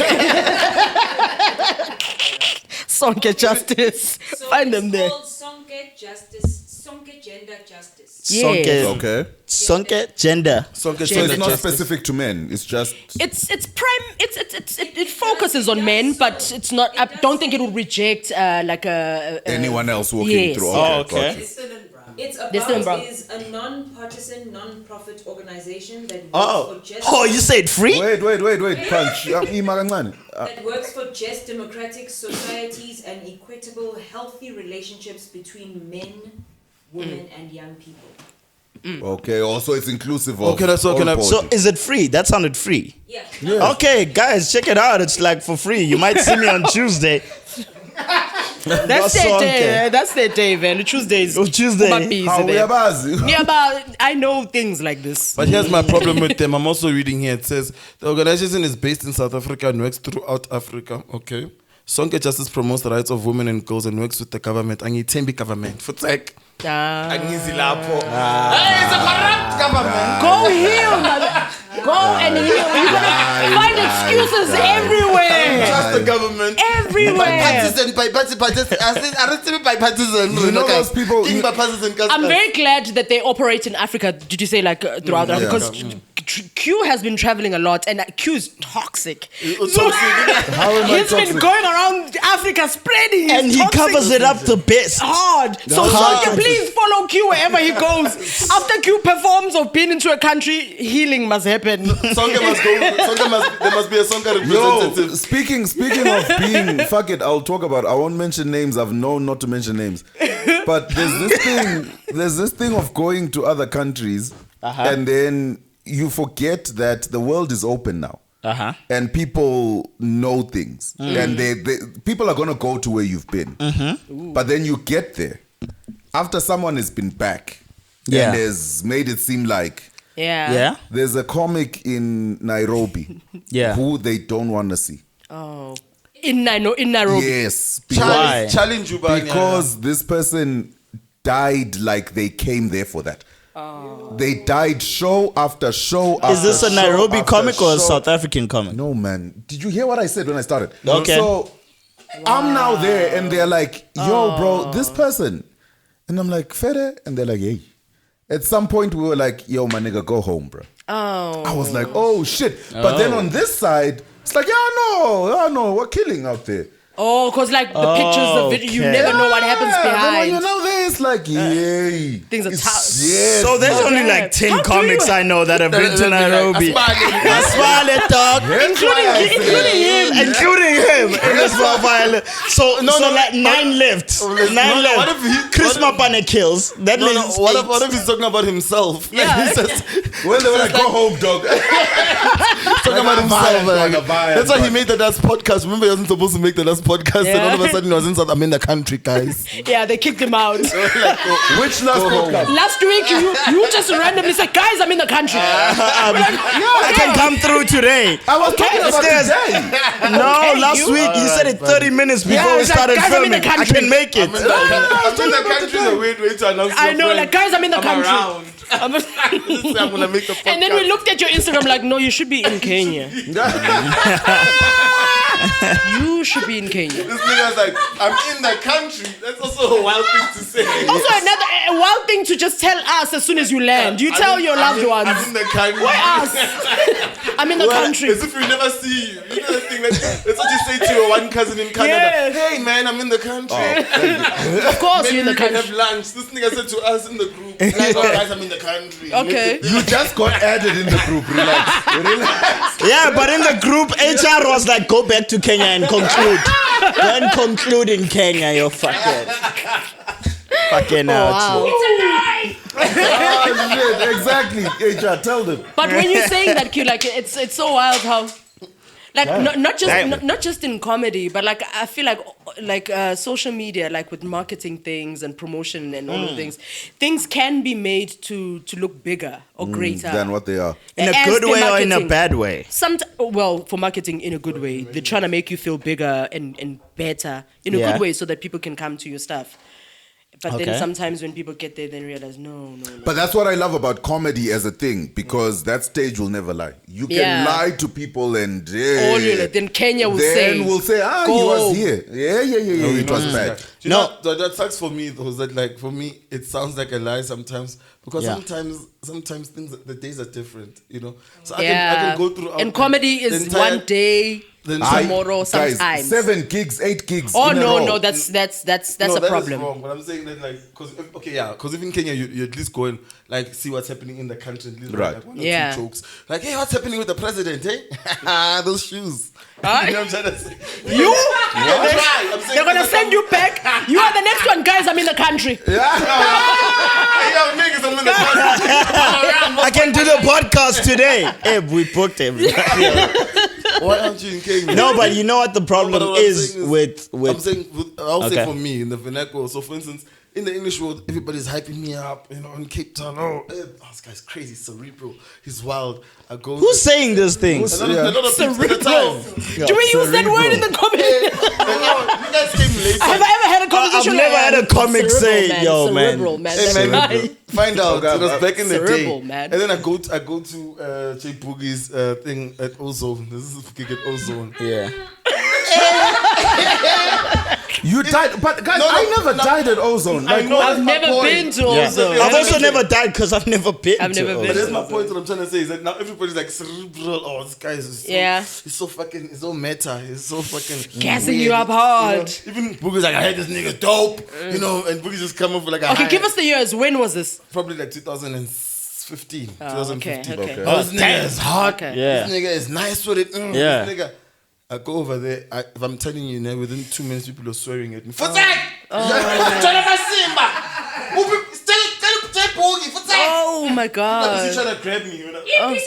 Sonke Justice. So Find them it's there. called Sonke Justice, Sonke Gender Justice. Yeah. Okay. Sonke gender. Sonke So it's not specific to men. It's just It focuses on men, but it's not. I don't think it would reject like a anyone else walking yes. through. Oh, Okay. okay. It's Dylan Brown. is a non-partisan, non-profit organization that works Oh, for just oh, you said free? Wait. Punch. that works for just democratic societies and equitable, healthy relationships between men, women, and young people. Okay. Also, it's inclusive of. Okay, that's okay. all So parties. is it free? That sounded free. Yeah. Okay, guys, check it out. It's like for free. You might see me on Tuesday. That's their day. That's their day, man. Tuesdays. Oh, Tuesday. How we are busy. Yeah, but I know things like this. But here's my problem with them. I'm also reading here. It says the organization is based in South Africa and works throughout Africa. Okay. Sonke Justice promotes the rights of women and girls and works with the government. Angitembi government. For tech. Angizi lapho. Hey, it's a corrupt government. Go heal, mother. Go and heal. You're gonna find excuses everywhere. Trust the government. Everywhere. Bipartisan. You know those people. I'm very glad that they operate in Africa. Did you say like throughout Africa? Because Q has been traveling a lot, and Q is toxic. How am I He's been toxic? going around Africa spreading. And he covers it up the best. hard. So Sonke, please follow Q wherever he goes. After Q performs or been into a country, healing must happen. Sonke must go. There must be a Sonke representative. Yo, speaking of being, fuck it, I'll talk about. I won't mention names. I've known not to mention names, but there's this thing of going to other countries, and then you forget that the world is open now. And people know things, and they people are gonna go to where you've been, but then you get there after someone has been back and has made it seem like Yeah. there's a comic in Nairobi who they don't want to see. Oh. In Nairobi. Yes, Why? Challenge you, because this person died like they came there for that. They died show after show after Is this a show Nairobi after comic or a show. South African comic? No, man. Did you hear what I said when I started? Okay. So I'm now there and they're like, yo, bro, this person. And I'm like, Fede? And they're like, hey. At some point we were like, yo, my nigga, go home, bro. Oh. I was like, oh, shit. But then on this side, it's like, yeah, no, we're killing out there. Oh, because like the pictures, the video, you Okay. never know what happens Then when behind. you know there, it's like, yay. Things are tough. Yes. So there's Okay. only like 10 How do comics you- I know that have been to Nairobi. Asmale dog. Including him. Including him. In this profile. So like 9 left. 9 left. what if he- Chris Mapane kills. That No, means what 8. if he's talking about himself? Yeah. He says, Well, they were like, go home, dog. talking about himself. violent, Like, violent, that's why he violent. made the last podcast. Remember, he wasn't supposed to make the last podcast, and all of a sudden he was in South. I'm in the country, guys. Yeah, they kicked him out. Which last podcast? Last week, you just randomly said, guys, I'm in the country. I can come through today. I was talking about Yes. today. No, last week you said it 30 minutes before Yeah, we it's like, started guys, I'm in the filming. I country. can make it. I'm in the country is a weird way to announce I your know, friend. like, guys, I'm in the country. Around. I'm gonna make the podcast. And then we looked at your Instagram like, no, you should be in Kenya. You should be in Kenya. This nigga's like, I'm in the country. That's also a wild thing to say. Also, another a wild thing to just tell us as soon as you land. You tell your loved ones. I'm in the country. Why us? I'm in the country. As if we never see you. You know the thing, like, that's what you say to your one cousin in Canada. Yes. Hey man, I'm in the country. Of course, Maybe you're in the we can have country. lunch. This nigga said to us in the group, like, oh guys, I'm in the country. Okay. You just got added in the group. Relax. Relax. Yeah, but in the group, HR was like, go back to Kenya and conclude. Then conclude in Kenya, you're fucking out. Wow. Oh, shit. Exactly. HR, tell them. But when you're saying that, Q, like it's so wild how, like not just in comedy, but like I feel like social media, like with marketing things and promotion and all of things can be made to look bigger or greater Than what they are. In a As good the way or in a marketing. bad way? Well, for marketing in a good way, they're trying to make you feel bigger and better in a Yeah. good way so that people can come to your stuff. But Okay. then sometimes when people get there, then realize, no. But that's what I love about comedy as a thing, because that stage will never lie. You can Yeah. lie to people and All you know, then Kenya will say, then we'll say, he go. was here. Yeah, it was bad. You know, that sucks for me though. Is that like for me, it sounds like a lie sometimes because Yeah. sometimes things the days are different. You know, so yeah. I can go through. And comedy is one day, tomorrow, Guys, sometimes. 7 gigs, 8 gigs. Oh in a no, row. no, that's No, a that problem. is wrong. But I'm saying that like, because if in Kenya you at least go and like see what's happening in the country, at least Right. like one or Yeah. two jokes. Like, hey, what's happening with the president? Hey, those shoes. Huh? You know what I'm trying to say? You? They're gonna send you back. You are the next one, guys. I'm in the country. Hey, yo, niggas, I'm in the country. I can do the podcast today. Hey, we booked him. Why aren't you in Kenya? No, but you know what the problem No, but what I'm is saying with I'm saying, I'll Okay. say for me in the vernacular. So, for instance, in the English world, everybody's hyping me up. You know, in Cape Town, this guy's crazy, cerebral. He's wild. I go. who's saying these things? a lot of people at the Cerebral. time. Do we use that word in the comedy? You guys came later. Have I ever had a conversation? I've never had a comic say, Cerebral, yo, man. Cerebral, man. Hey, That's man, right. find out. It was back in the Cerebral, day. man. And then I go to Jay Boogie's thing at Ozone. This is a gig at Ozone. Yeah. You died, but guys, No, I never no. died at Ozone. Like, know. I've That's my never point. been to Yeah. Ozone. I've also never died because I've never been. I've never to been. But that's Ozone. my point. What I'm trying to say is that now everybody's like cerebral. Oh, this guy is so, Yeah. he's so fucking, he's so meta. He's so fucking Gassing weird. you up hard. You know, even Boogie's like, I heard this nigga dope. You know, and Boogie's just come up with like a Okay, high- give us the years. When was this? probably like 2015. Oh, 2015. okay. Oh, this nigga is hot. Okay. Yeah. This nigga is nice with it. Yeah. This nigga. I go over there. If I'm telling you now, within 2 minutes, people are swearing at me. Futsal! Oh my He's god. trying to grab me. You know? Please.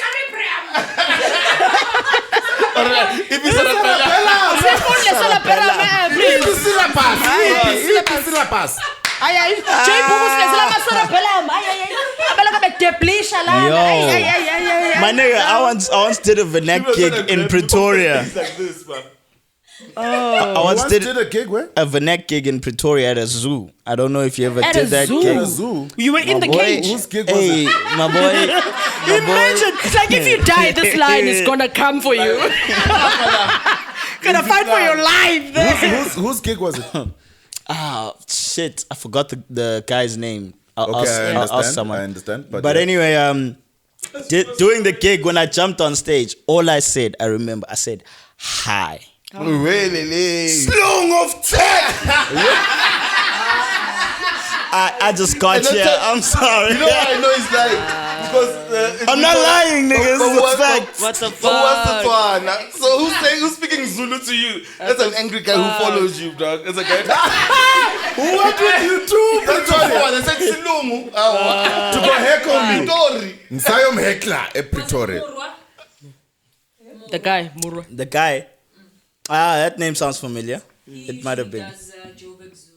Ay, ay. Jay Bubu sila masura pela. Ay, ay, ay. Abala ka be-depletion la. Yo. Ay, ay, ay, ay, ay. My nigga, I once did a vernac gig in Pretoria. He's like this, man. I once once did did a gig where? a vernac gig in Pretoria at a zoo. I don't know if you ever At did a that zoo? gig. At a zoo. You were in the boy. cage. Whose gig was Hey, it? my boy. Imagine, it's like if you die, this line is gonna come for you. Gonna fight for your life. There. Whose gig was it? Ah, shit. I forgot the guy's name. I'll Okay, ask I someone. understand. But But yeah. anyway, doing the gig, when I jumped on stage, all I said, I remember, I said, hi. Really? Slung of tech! I just got And then here. I'm sorry. You know what I know it's like? Because I'm not lying, nigga. This is a fact. What the But what's the fuck? Tswana? So who's speaking Zulu to you? That's an angry guy who follows you, dog. That's a guy. What would you do? That's what I said. Silungu. To go heckle me. Tori. Nsayom heckler at Pretoria. The guy, Murwa. The guy. That name sounds familiar. It might have been. Does Joburg Zoo.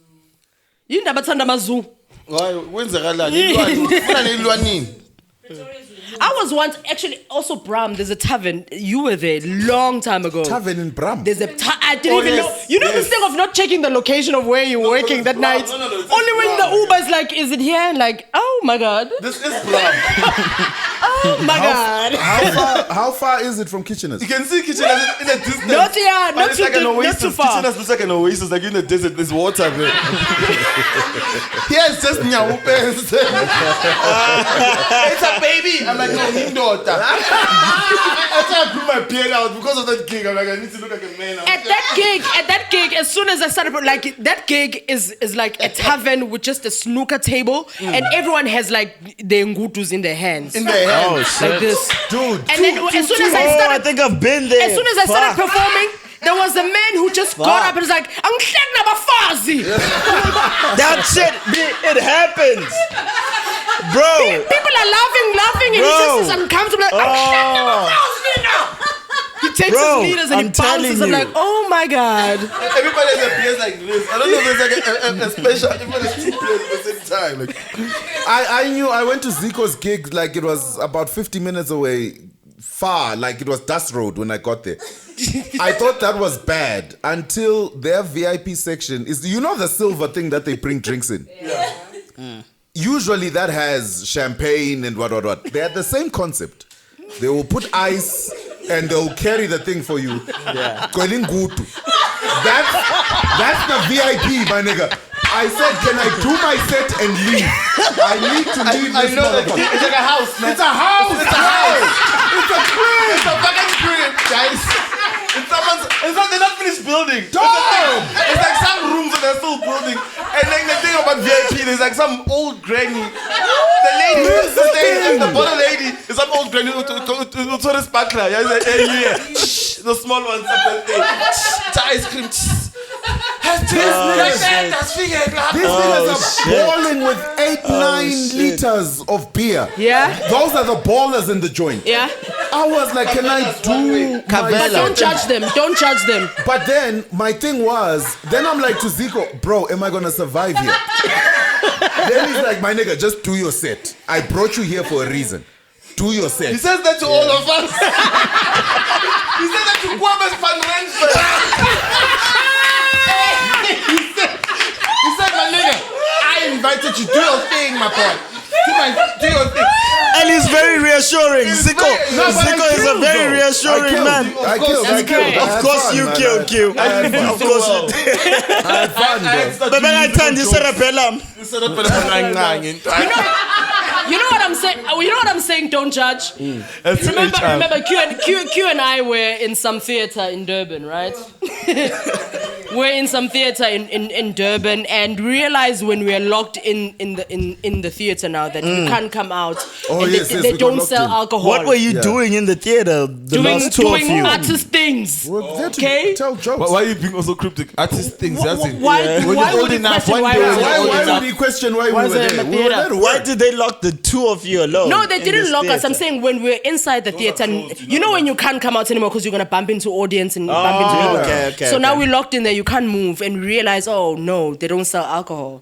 You never turned a zoo. Why? When's the Ilwani? Pretoria Zoo. I was once actually also Bram. There's a tavern. You were there long time ago. Tavern in Bram. There's a I didn't even yes, know. You know this thing of not checking the location of where you're working that Bram. night. No, it's Only when Bram. the Uber is like, is it here? And like, oh my god. This is Blam. Oh my god. How far is it from Kitchener's? You can see Kitchener's in a distance. Not here, But not it's too like an deep, not oasis. too far. Kitchener's looks like an oasis, like in the desert. There's water there. Here it's just nyawupes. It's a baby. I'm like, no, need daughter. After I grew my beard out because of that gig, I'm like, I need to look like a man. At that gig, as soon as I started, like that gig is like a tavern with just a snooker table, and everyone has like their ngutus in their hands, In their hand. Oh, shit. like this. Dude. And then as soon as I Oh, I started, think I've been there. as soon as I started Fuck. performing, there was a man who just got up and was like, "I'm bafazi." That's it. It happens. Bro. People are laughing, and he Bro. just is uncomfortable. Like, Oh. he takes Bro, his leaders and I'm he bounces. telling I'm you. like, oh my god. Everybody has a place like this. I don't know if there's like a special. Everybody has two places at the same time. Like, I went to Zico's gig like it was about 50 minutes away. far, like it was dust road when I got there. I thought that was bad until their VIP section is, you know, the silver thing that they bring drinks in. Usually that has champagne and what. They had the same concept. They will put ice and they'll carry the thing for you. Yeah. That's the VIP, my nigga. I said, can I do my set and leave? I need to leave this motherfucker. It's like a house, man. It's a house. It's a house. It's a crib. It's a fucking crib, guys. They're not finished building. Dog. It's like some rooms that they're still building. And then the thing about VIP, there's like some old granny. The lady who's staying, the bottle lady is some old granny who's a sparkler. The small ones. Ice cream. These niggas are balling with 8-9 liters of beer. Yeah. Those are the ballers in the joint. Yeah. I was like, can I do But don't judge them. Don't judge them. But then my thing was, then I'm like to Zico, bro, am I gonna survive here? Then he's like, my nigga, just do your set. I brought you here for a reason. Do your set. He says that to all of us. He said that to Kwame's fan He said, my nigga, I invited you. Do your thing, my boy. Do your thing. And he's very reassuring. Zico is a very reassuring man. I killed. Of course you killed Q. Of course you did. I had fun, bro. But when I turned, you said a pelam. You know what I'm saying? You know what I'm saying? Don't judge. Remember, Q and I were in some theater in Durban, right? We're in some theater in Durban, and realized when we are locked in the theater now that we can't come out. Oh, and yes, they don't sell alcohol. What were you doing in the theater? Last two of you. Doing artist things. Okay. Tell jokes. Why are you being also cryptic? Artist things. Why would he question Why would he question why we were there? Why did they lock the two of you alone? No, they didn't lock us. I'm saying when we're inside the theater, you know when you can't come out anymore because you're gonna bump into audience and bump into people. Okay. Now we're locked in there. You can't move, and we realize, oh no, they don't sell alcohol.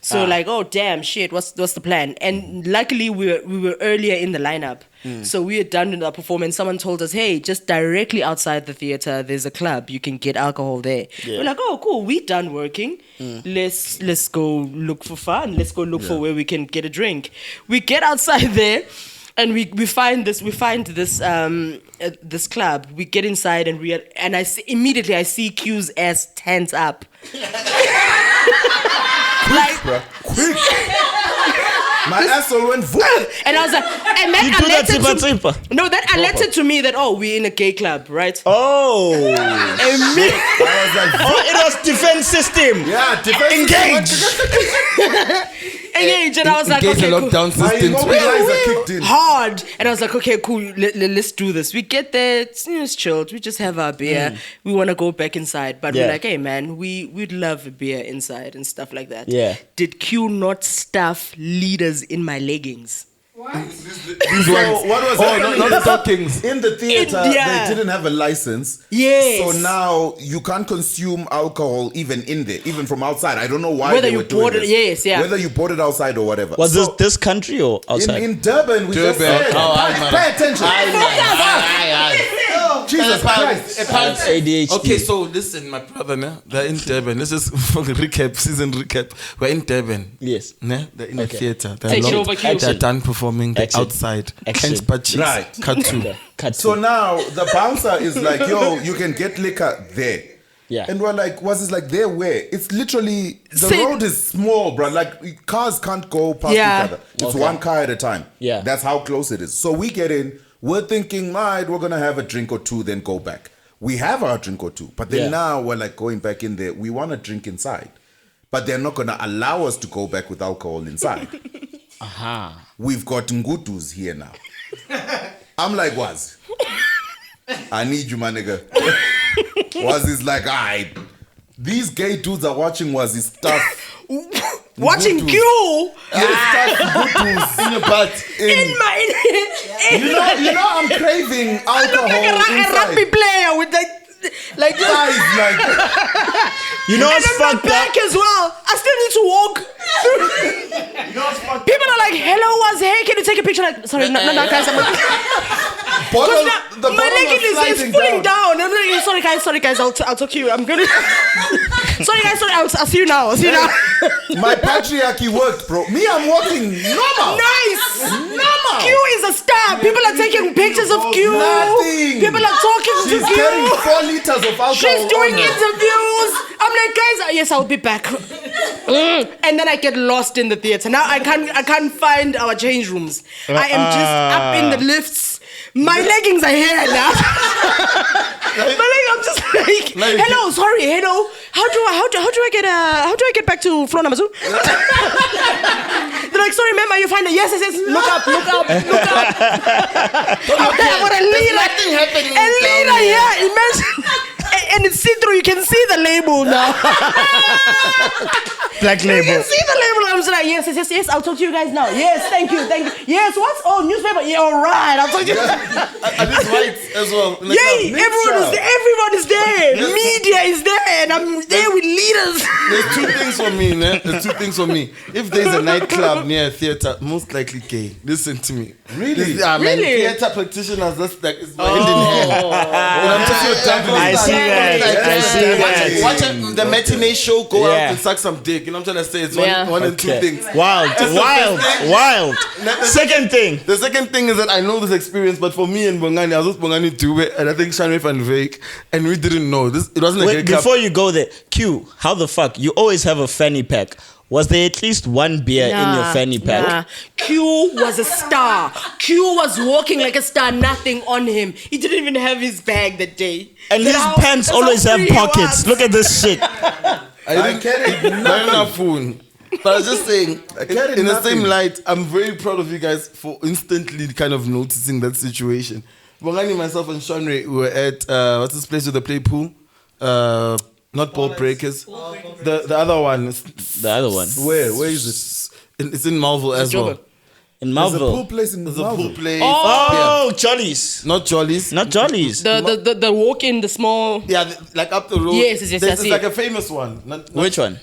So like, oh damn, shit, what's the plan? And luckily we were earlier in the lineup, so we had done our performance. Someone told us, hey, just directly outside the theater, there's a club. You can get alcohol there. We're like, oh cool, we done working. Let's go look for fun. Let's go look for where we can get a drink. We get outside there. And we find this this club. We get inside and immediately I see Q's ass tense up. Quick. My asshole went voom. And I was like, and then that alerted to me that we're in a gay club, right? Oh. I was like, It was defense system. yeah, defense. Engage. And I was like, okay, cool. Lockdown system. Kicked in. Hard. And I was like, okay, cool. Let's do this. We get there. It's chilled. We just have our beer. We want to go back inside, but we're like, hey man, we'd love a beer inside and stuff like that. Yeah. Did Q not stuff leaders in my leggings? What was happening? Not the stockings. In the theater, they didn't have a license. Yes. So now you can't consume alcohol even in there, even from outside. I don't know why Whether they you were doing bought it, this. yes, yeah. Whether you bought it outside or whatever. Was this country or outside? In Durban, we just said. Pay attention. Jesus Christ. ADHD. Okay, so listen, my brother, they're in Durban. This is season recap. We're in Durban. Yes. They're in a theater. Take it over, Q. They're done performing. They're Action. outside. Action. Ken's butt cheeks. Right. Cut to. So now the bouncer is like, yo, you can get liquor there. Yeah. And we're like, was this like there where? It's literally, the road is small, bro. Like cars can't go past each other. It's one car at a time. Yeah. That's how close it is. So we get in, we're thinking, all right, we're going to have a drink or two, then go back. We have our drink or two. But then now we're like going back in there. We want to drink inside. But they're not going to allow us to go back with alcohol inside. We've got ngudus here now. I'm like, WAZI, I need you, my nigga. WAZI's like, all right, these gay dudes are watching WAZI stuff. Watching Q? Stuff ngudus in your butt. In my... You know I'm craving alcohol like a rugby inside. player with like Guys, like... You know what's and I'm fucked back up? as well. I still need to walk. People are like, hello, WAZI, hey, can you take a picture? Like, sorry, no, guys. bottle, the My bottle leg was is sliding pulling down. down. I'm like, sorry guys, I'll talk to you. I'm gonna. sorry guys, I'll see you now. My patriarchy worked, bro. Me, I'm walking normal. Nice. Normal. Q is a star. People are taking pictures of Q. Nothing. People are talking She's to Q. carrying 4 liters of alcohol. She's doing on her. interviews. I'm like, guys, yes, I'll be back. And then I get lost in the theater. Now I can't find our change rooms. I am just up in the lifts. My leggings are here now. I'm just like, hello, sorry, hello. How do I get back to floor number 2? They're like, sorry, ma'am, are you fine? Yes. Look up. What a leader. Nothing happening. A leader, yeah, imagine. And it's see-through, you can see the label now. Black You label. can see the label. I'm just like, yes, I'll talk to you guys now. Yes, thank you. Yes, what? Oh, newspaper. Yeah, all right, I'll talk to you. And it's white as well. Yay, everyone is there. Media is there, and I'm there with leaders. There's 2 things for me, man. There's 2 things for me. If there's a nightclub near a theater, most likely gay. Listen to me. Really? Man, Really? theater practitioners, that's like, it's my hand in hand. I'm just I see that. Watch the matinee show, go out Yeah. and suck some dick. You know what I'm trying to say? It's Yeah. one and 2 things. Wild. Second thing. The second thing is that I know this experience, but for me and Bongani, I was with Bongani Dube, and I think Shanwe van Veek, and we didn't know this. It wasn't a Wait, gay club. before you go there, Q, how the fuck? You always have a fanny pack. Was there at least one beer in your fanny pack? Nah. Q was a star. Q was walking like a star, nothing on him. He didn't even have his bag that day. And his pants always have pockets. Look at this shit. I didn't not enough phone. But I was just saying, in the same light, I'm very proud of you guys for instantly kind of noticing that situation. Bongani, myself, and Shanwe were at what's this place with the play pool? Not Ball Breakers. The other one. The other one. Where is it? It's in Marvel as well. In There's a pool Marvel. place in There's a Marvel. pool place. Oh, Jollies. Not Jollies. Not Jollies. The walk in the small. Yeah, like up the road. Yes, I There's see like it. a famous one. Not Which one?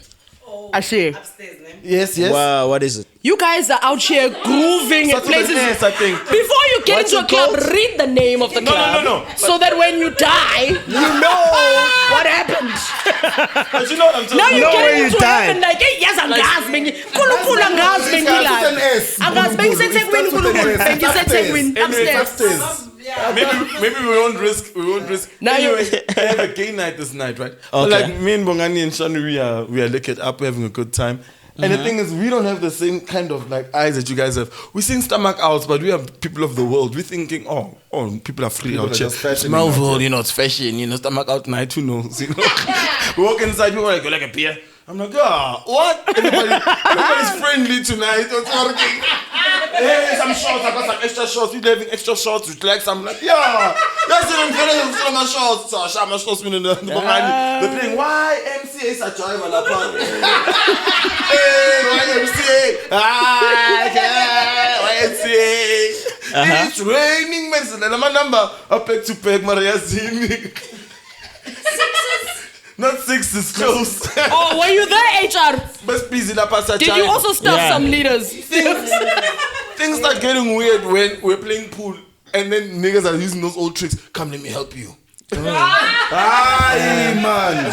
I see. Yes. Wow, what is it? You guys are out here grooving at Starts with an places. S, I think. Before you get What's into a it club, called? read the name of the club. No. So that when you die, you know what happened. But you know what I'm talking Now you know get where you into died. heaven like, hey, yes, angazi bengi. Kulu angazi bengi Starts with an la. S. Angazi bengi seThekwini Nkulunkulu. Bengi seThekwini upstairs. Maybe we won't risk. Now you- anyway, we have a gay night this night, right? But Okay. like me and Bongani and Shani, we are liquored up, we're having a good time. And the thing is, we don't have the same kind of like eyes that you guys have. We sing stomach outs, but we are people of the world. We're thinking, oh, people are free People out are here. just fashioning Marvel, out it's fashion, stomach out night, who knows? We walk inside, people are like, you like a beer? I'm like, what? Everybody's friendly tonight. It's working. Hey, some shots. I got some extra shots. People having extra shots. With like some like, that's it. I'm getting some my shots. So I shot my shots. They're playing YMCA. Such a Hey, YMCA. YMCA. It's raining, man. And my number. I pack to pack. Maria Zini. Not 6 is close. Oh, were you there, HR? Best busy la pasa. Did you also stuff Yeah. some leaders? Things start getting weird when we're playing pool and then niggas are using those old tricks. Come, let me help you. Aye, man.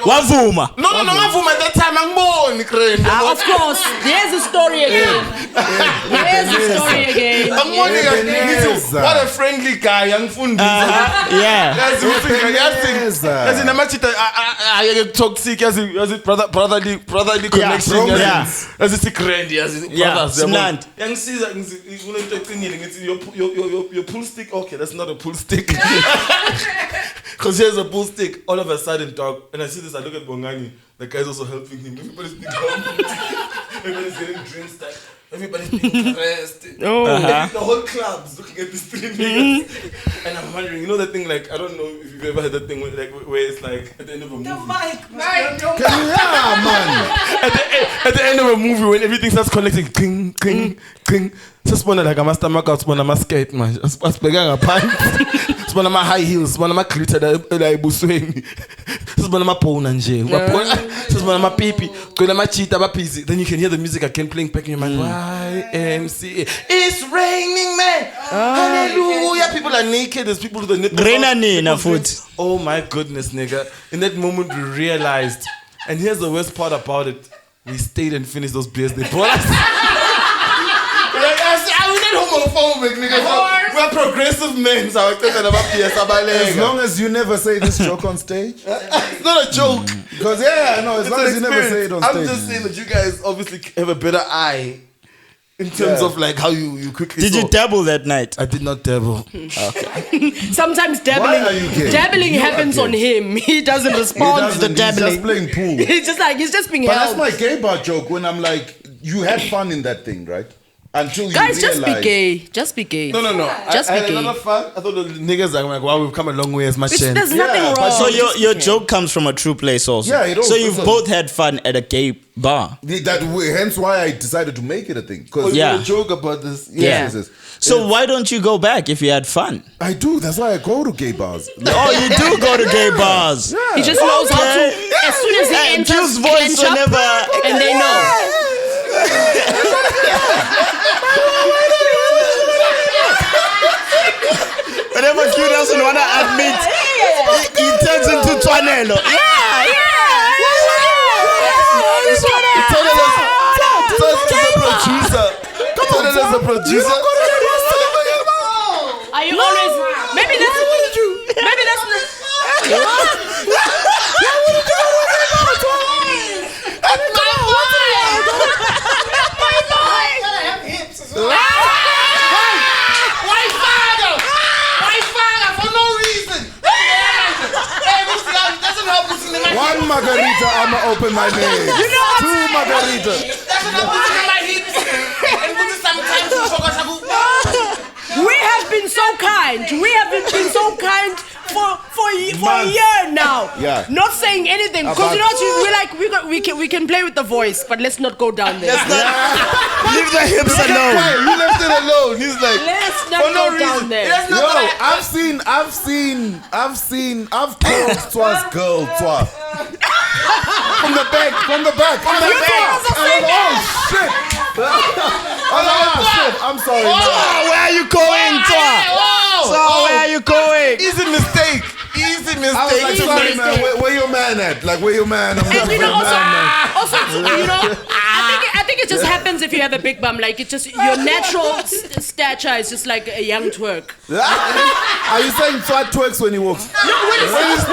Wavuma. No, I'm at that time. I'm born. Of course. Here's the story again. Here's the story again. I'm warning you. Ebenezer. What a friendly guy, young fundi. Yeah. As in, I'm actually I toxic. As in, brotherly connection. Yeah. As it's grand. As Yeah, brothers. slant. Young Caesar, your pull stick. Okay, that's not a pull stick. Because here's a pull stick. All of a sudden, dog. And I see this. I look at Bongani. The guy's also helping him. Everybody's being helped. Everybody's getting drinks. Everybody's being caressed. The whole club's looking at these 3 niggas. And I'm wondering, you know that thing, like, I don't know if you've ever had that thing where it's like at the end of a movie. Yeah, man. At the end of a movie when everything starts connecting, cling, cling, cling. Sesibona like ama-stomach out, sibona ama-skate manje. Asibheka ngaphansi. Sibona ama-high heels, sibona ama-glitter la ebusweni. Sibona ama-bona nje. Sibona ama-pipi, kugcwele ama-cheetah ababhizi. Then you can hear the music again playing back in your mind. YMCA. It's raining, man. Hallelujah. People are naked. There's people with the nipples. Oh my goodness, nigga. In that moment we realized. And here's the worst part about it. We stayed and finished those beers they bought us. We're not homophobic, nigga. We're progressive men. As long as you never say this joke on stage. It's not a joke. Because, as long as you never say it on stage. I'm just saying that you guys obviously have a better eye in terms of like how you quickly. Did you dabble that night? I did not dabble. Okay. Sometimes dabbling happens on him. He doesn't respond to the dabbling. He's just playing pool. He's just being But held. that's my gay bar joke when I'm like, you had fun in that thing, right? Until you guys, realize. just be gay. Just be gay. No. Just I be had gay. another fun. I thought the niggas are like, wow, we've come a long way as much. There's nothing wrong. So your joke comes from a true place also. Yeah, it also. So you've both had fun at a gay bar. Hence why I decided to make it a thing. Because you joke about this. Yes. So why don't you go back if you had fun? I do. That's why I go to gay bars. Oh, you do go to gay bars. Yeah. He just knows how to. As soon as he enters, voice whenever, and they know. Whenever Q doesn't want to admit, he turns into Twanelo. As a producer. Are you always? Maybe that's One margarita, I'ma open my legs. You know what? 2 margaritas. We have been so kind. We have been so kind for a year now. Yeah. Not saying anything because you know what? We can play with the voice, but let's not go down there. Leave the hips alone. You left it alone. He's like, Let's not go down there. Yo, I've told Twas girl, Twa. From the back. Oh, shit. I'm sorry. Where are you going, Twa? Where are you going? Easy mistake. I was like, sorry, man. Where your man at? Like, where your man? I'm And you know, man. also, you know, I think it just happens if you have a big bum. Like, it just your natural stature is just like a young twerk. Are you saying Twat twerks when he walks? No, when he's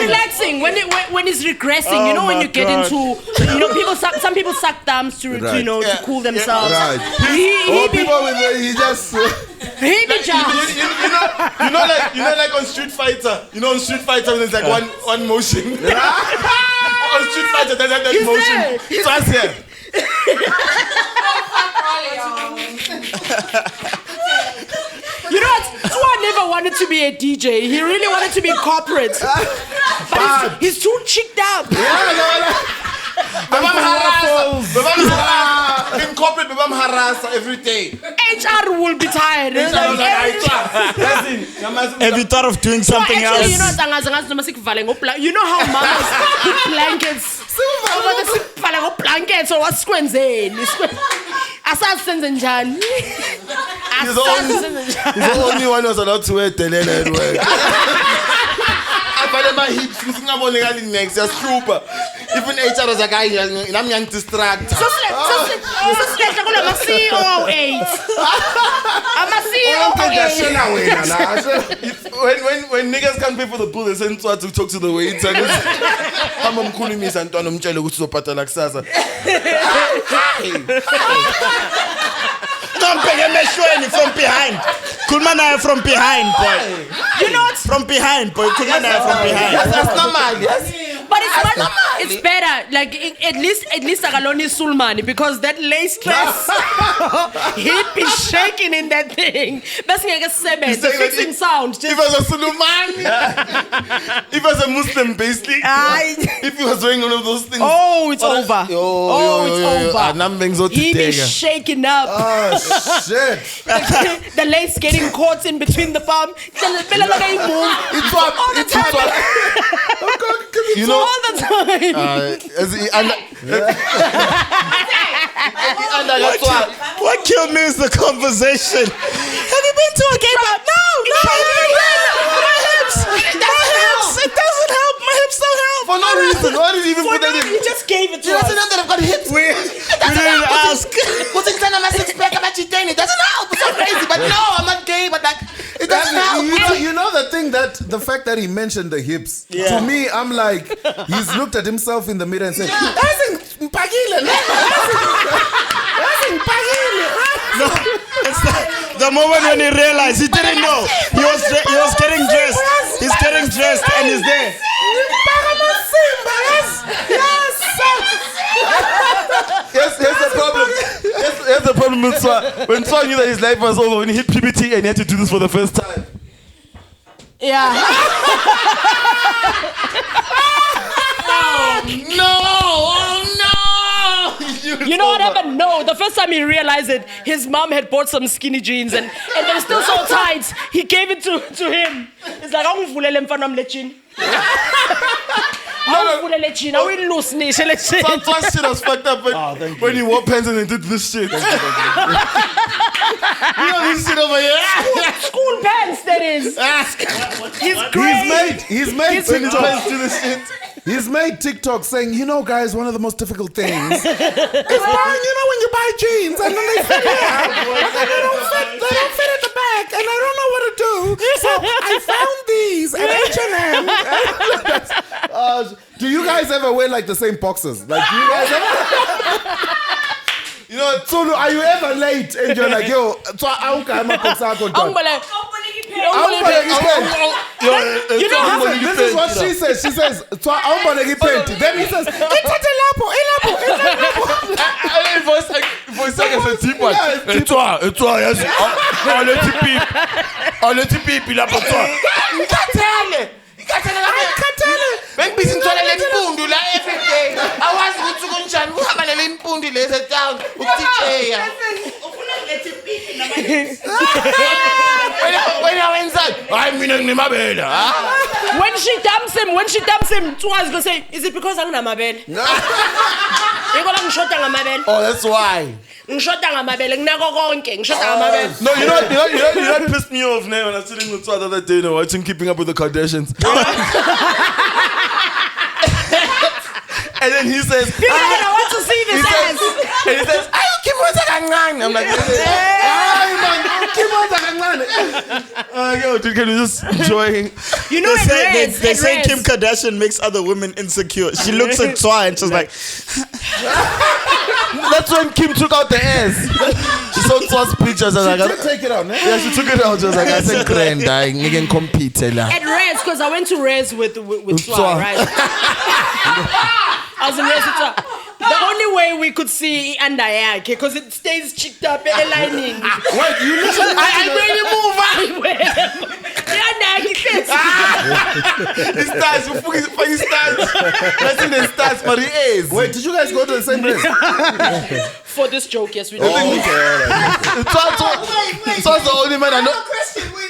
relaxing, when he's regressing, you know, when you get into, you know, some people suck thumbs to you know to cool themselves. Right. He just. He be just. You know, like on Street Fighter. You know, on Street Fighter, there's like one motion. On Street Fighter, there's like that motion. Twas here. You know what? Twa never wanted to be a DJ. He really wanted to be corporate. But he's too cheeked up. In corporate, I'm harassed every day. HR will be tired. Have you thought of doing something else? You know how mamas put blankets. Blankets or what's He's the only one who's allowed to wear telele at work. I find my hips, next, just trooper. Even HR was like, I'm young distract. So I'm a CEO8. I'm a CEO8. When niggas can't pay for the pool, they send Twa to talk to the waiter. I'm Mjolo and I'm Mjolo to pata like Sasa. Don't pay him from behind. Kulmana from behind, boy. You know what? From behind, boy. Kulmana from behind. That's normal, yes. But it's better. Like at least Agaloni Sulmani, because that lace dress, he'd be shaking in that thing. Best thing I guess the fixing sound. If I was a Sulumani, if I was a Muslim, basically, if he was doing one of those things, it's over. It's over. He'd be shaking up. Oh shit! The lace getting caught in between the palm. You know, all the time. What killed me is the conversation. Have you been to a gay bar? No. My hips. It doesn't help. My hips don't help. For no reason. Why did you even put that in? You just gave it to us. Doesn't know that I've got hips. We didn't ask. What's in my six pack about cheating? It doesn't help. It's so crazy. But no, I'm not gay. But like, it doesn't help. You know the thing that the fact that he mentioned the hips. To me, I'm like, he's looked at himself in the mirror and said, "That's impagile." No, it's the moment when he realized he didn't know. He was getting dressed. He's getting dressed and he's there. Yes, here's the problem. Here's the problem with Twa. When Twa knew that his life was over, when he hit puberty and he had to do this for the first time. Yeah. No! You know what happened? No, the first time he realized it, his mom had bought some skinny jeans and they were still so tight. He gave it to him. It's like, I'm full of lechin. Twa shit was fucked up when he wore pants and he did this shit. You know this shit over here? School pants, that is. He's great. He's made TikTok. Do this shit. He's made TikTok saying, you know, guys, one of the most difficult things is buying, when you buy jeans and then they fit here, and then they don't fit at the back, and I don't know what to do. So I found these at H&M. Do you guys ever wear like the same boxes? Like, do you guys ever? You know, Tsulu, are you ever late and you're like, yo, so I'm a boxer. You know how this is what she says. She says, then he says, For a second, it's a deep one. Et toi, yes. Le type, il a pour toi. Bengibisi ngithola lempundu la everyday. Awazi ukuthi kunjani uhamba lempundu lezi town ukuthicheya. Ufuna ngilethi pipi namanje. Wena wenzani? Hayi mina nginemabela. When she dumps him, Twa's gonna say, is it because anginamabele? No. Yikola ngishoda ngamabele. Oh, that's why. Ngishoda ngamabele nginako konke ngishoda ngamabele. No, you know pissed me off now when I was sitting with Twa the other day watching Keeping Up with the Kardashians. And then he says, I want to see this ass. And he says, I'm like, yo, dude, can you just enjoy? You know, they say Kim Kardashian makes other women insecure. She looks at Twa and she's like, that's when Kim took out the ass. She saw Twa's pictures and she did take it out, man. Yeah, she took it out. She was like, I said, grand, you can compete. At Rez, because I went to Rez with Twa, right? I was in Rez with Twa. The only way we could see under here, because it stays cheeked up, lining. Wait, you listen. I made you move. His stars, fucking stars. That's in his stars, but he is. Wait, did you guys go to the same place? For this joke, yes, we did. Twa's the only man I know. I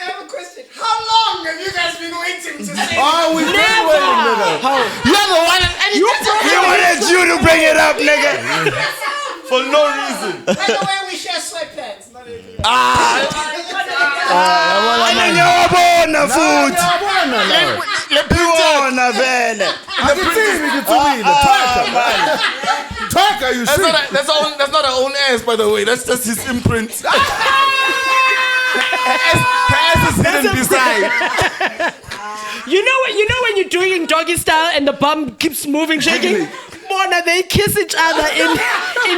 have a question. How long have you guys been waiting to say? Oh, we've been waiting, nigga. You're the one. we wanted you to bring it up, nigga. For no reason. By the way, we share sweatpants. That's not her own ass, by the way. That's just his imprint. Her ass is hidden beside. You know when you're doing doggy style and the bum keeps moving, shaking? Mona, they kiss each other in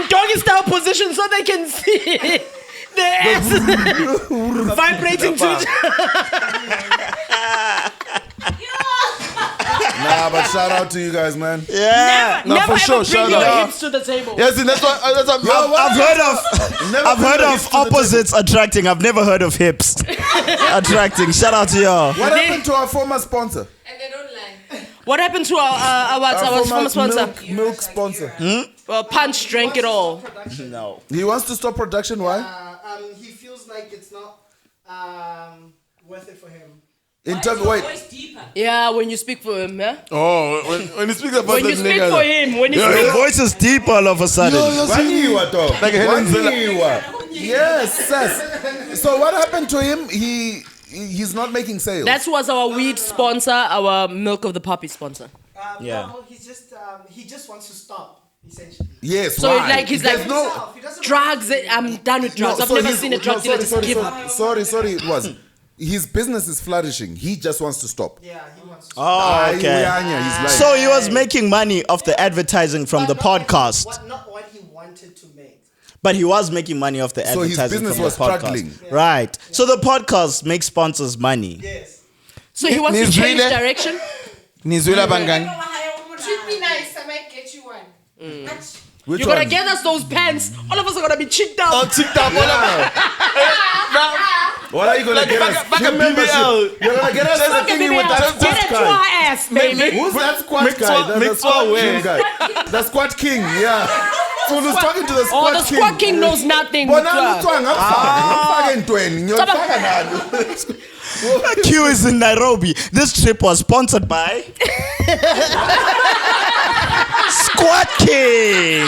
doggy style position so they can see their asses vibrating to each other. Nah, Nah, but shout out to you guys, man. Yeah. No, Never for sure, ever bring shout your out. hips to the table. Yes, that's what. I've heard of opposites attracting. I've never heard of hips attracting. Shout out to y'all. What happened to our former sponsor? And they don't lie. What happened to our former sponsor? Milk sponsor. Well, Punch drank it all. No. He wants to stop production. Why? He feels like it's not worth it for him. In terms, wait. Voice deeper. Yeah, when you speak for him, yeah. Oh, when you speak about When that you speak nigga, for him, when you Your speak. voice is deep all of a sudden. Waniwa, though. Like Helen Zilla. Waniwa. Yes, yes. So what happened to him? He's not making sales. That was our weed sponsor, our milk of the poppy sponsor. Yeah. No, he just wants to stop, essentially. Yes. So why? like he's like He doesn't drugs. I'm done with drugs. I've never seen a drug dealer just give up. Sorry. It was. His business is flourishing. He just wants to stop. Yeah, he wants to. Oh, okay. He's like, So he was making money off the advertising from the podcast, Not what he wanted to make. but he was making money off the So his advertising business from was the podcast. struggling. Right. So the podcast makes sponsors money. Yes. So he wants to He's change really- direction. Nizwela Bangang. Treat me nice, I might get you one. Which You're gonna one? get us those pants. All of us are gonna be cheeked out. Oh, TikTok, What are you gonna get us? back Gym a membership. BBL. You're gonna get us Fuck a a thingy BBL. with that Get squat it to guy. our ass, baby. Who's that squat guy? The squat gym guy. The squat king, yeah. So who's talking to the Oh, squat the king? squad king knows nothing. Bona lutwang, I'm fucking Q is in Nairobi. This trip was sponsored by Squad King.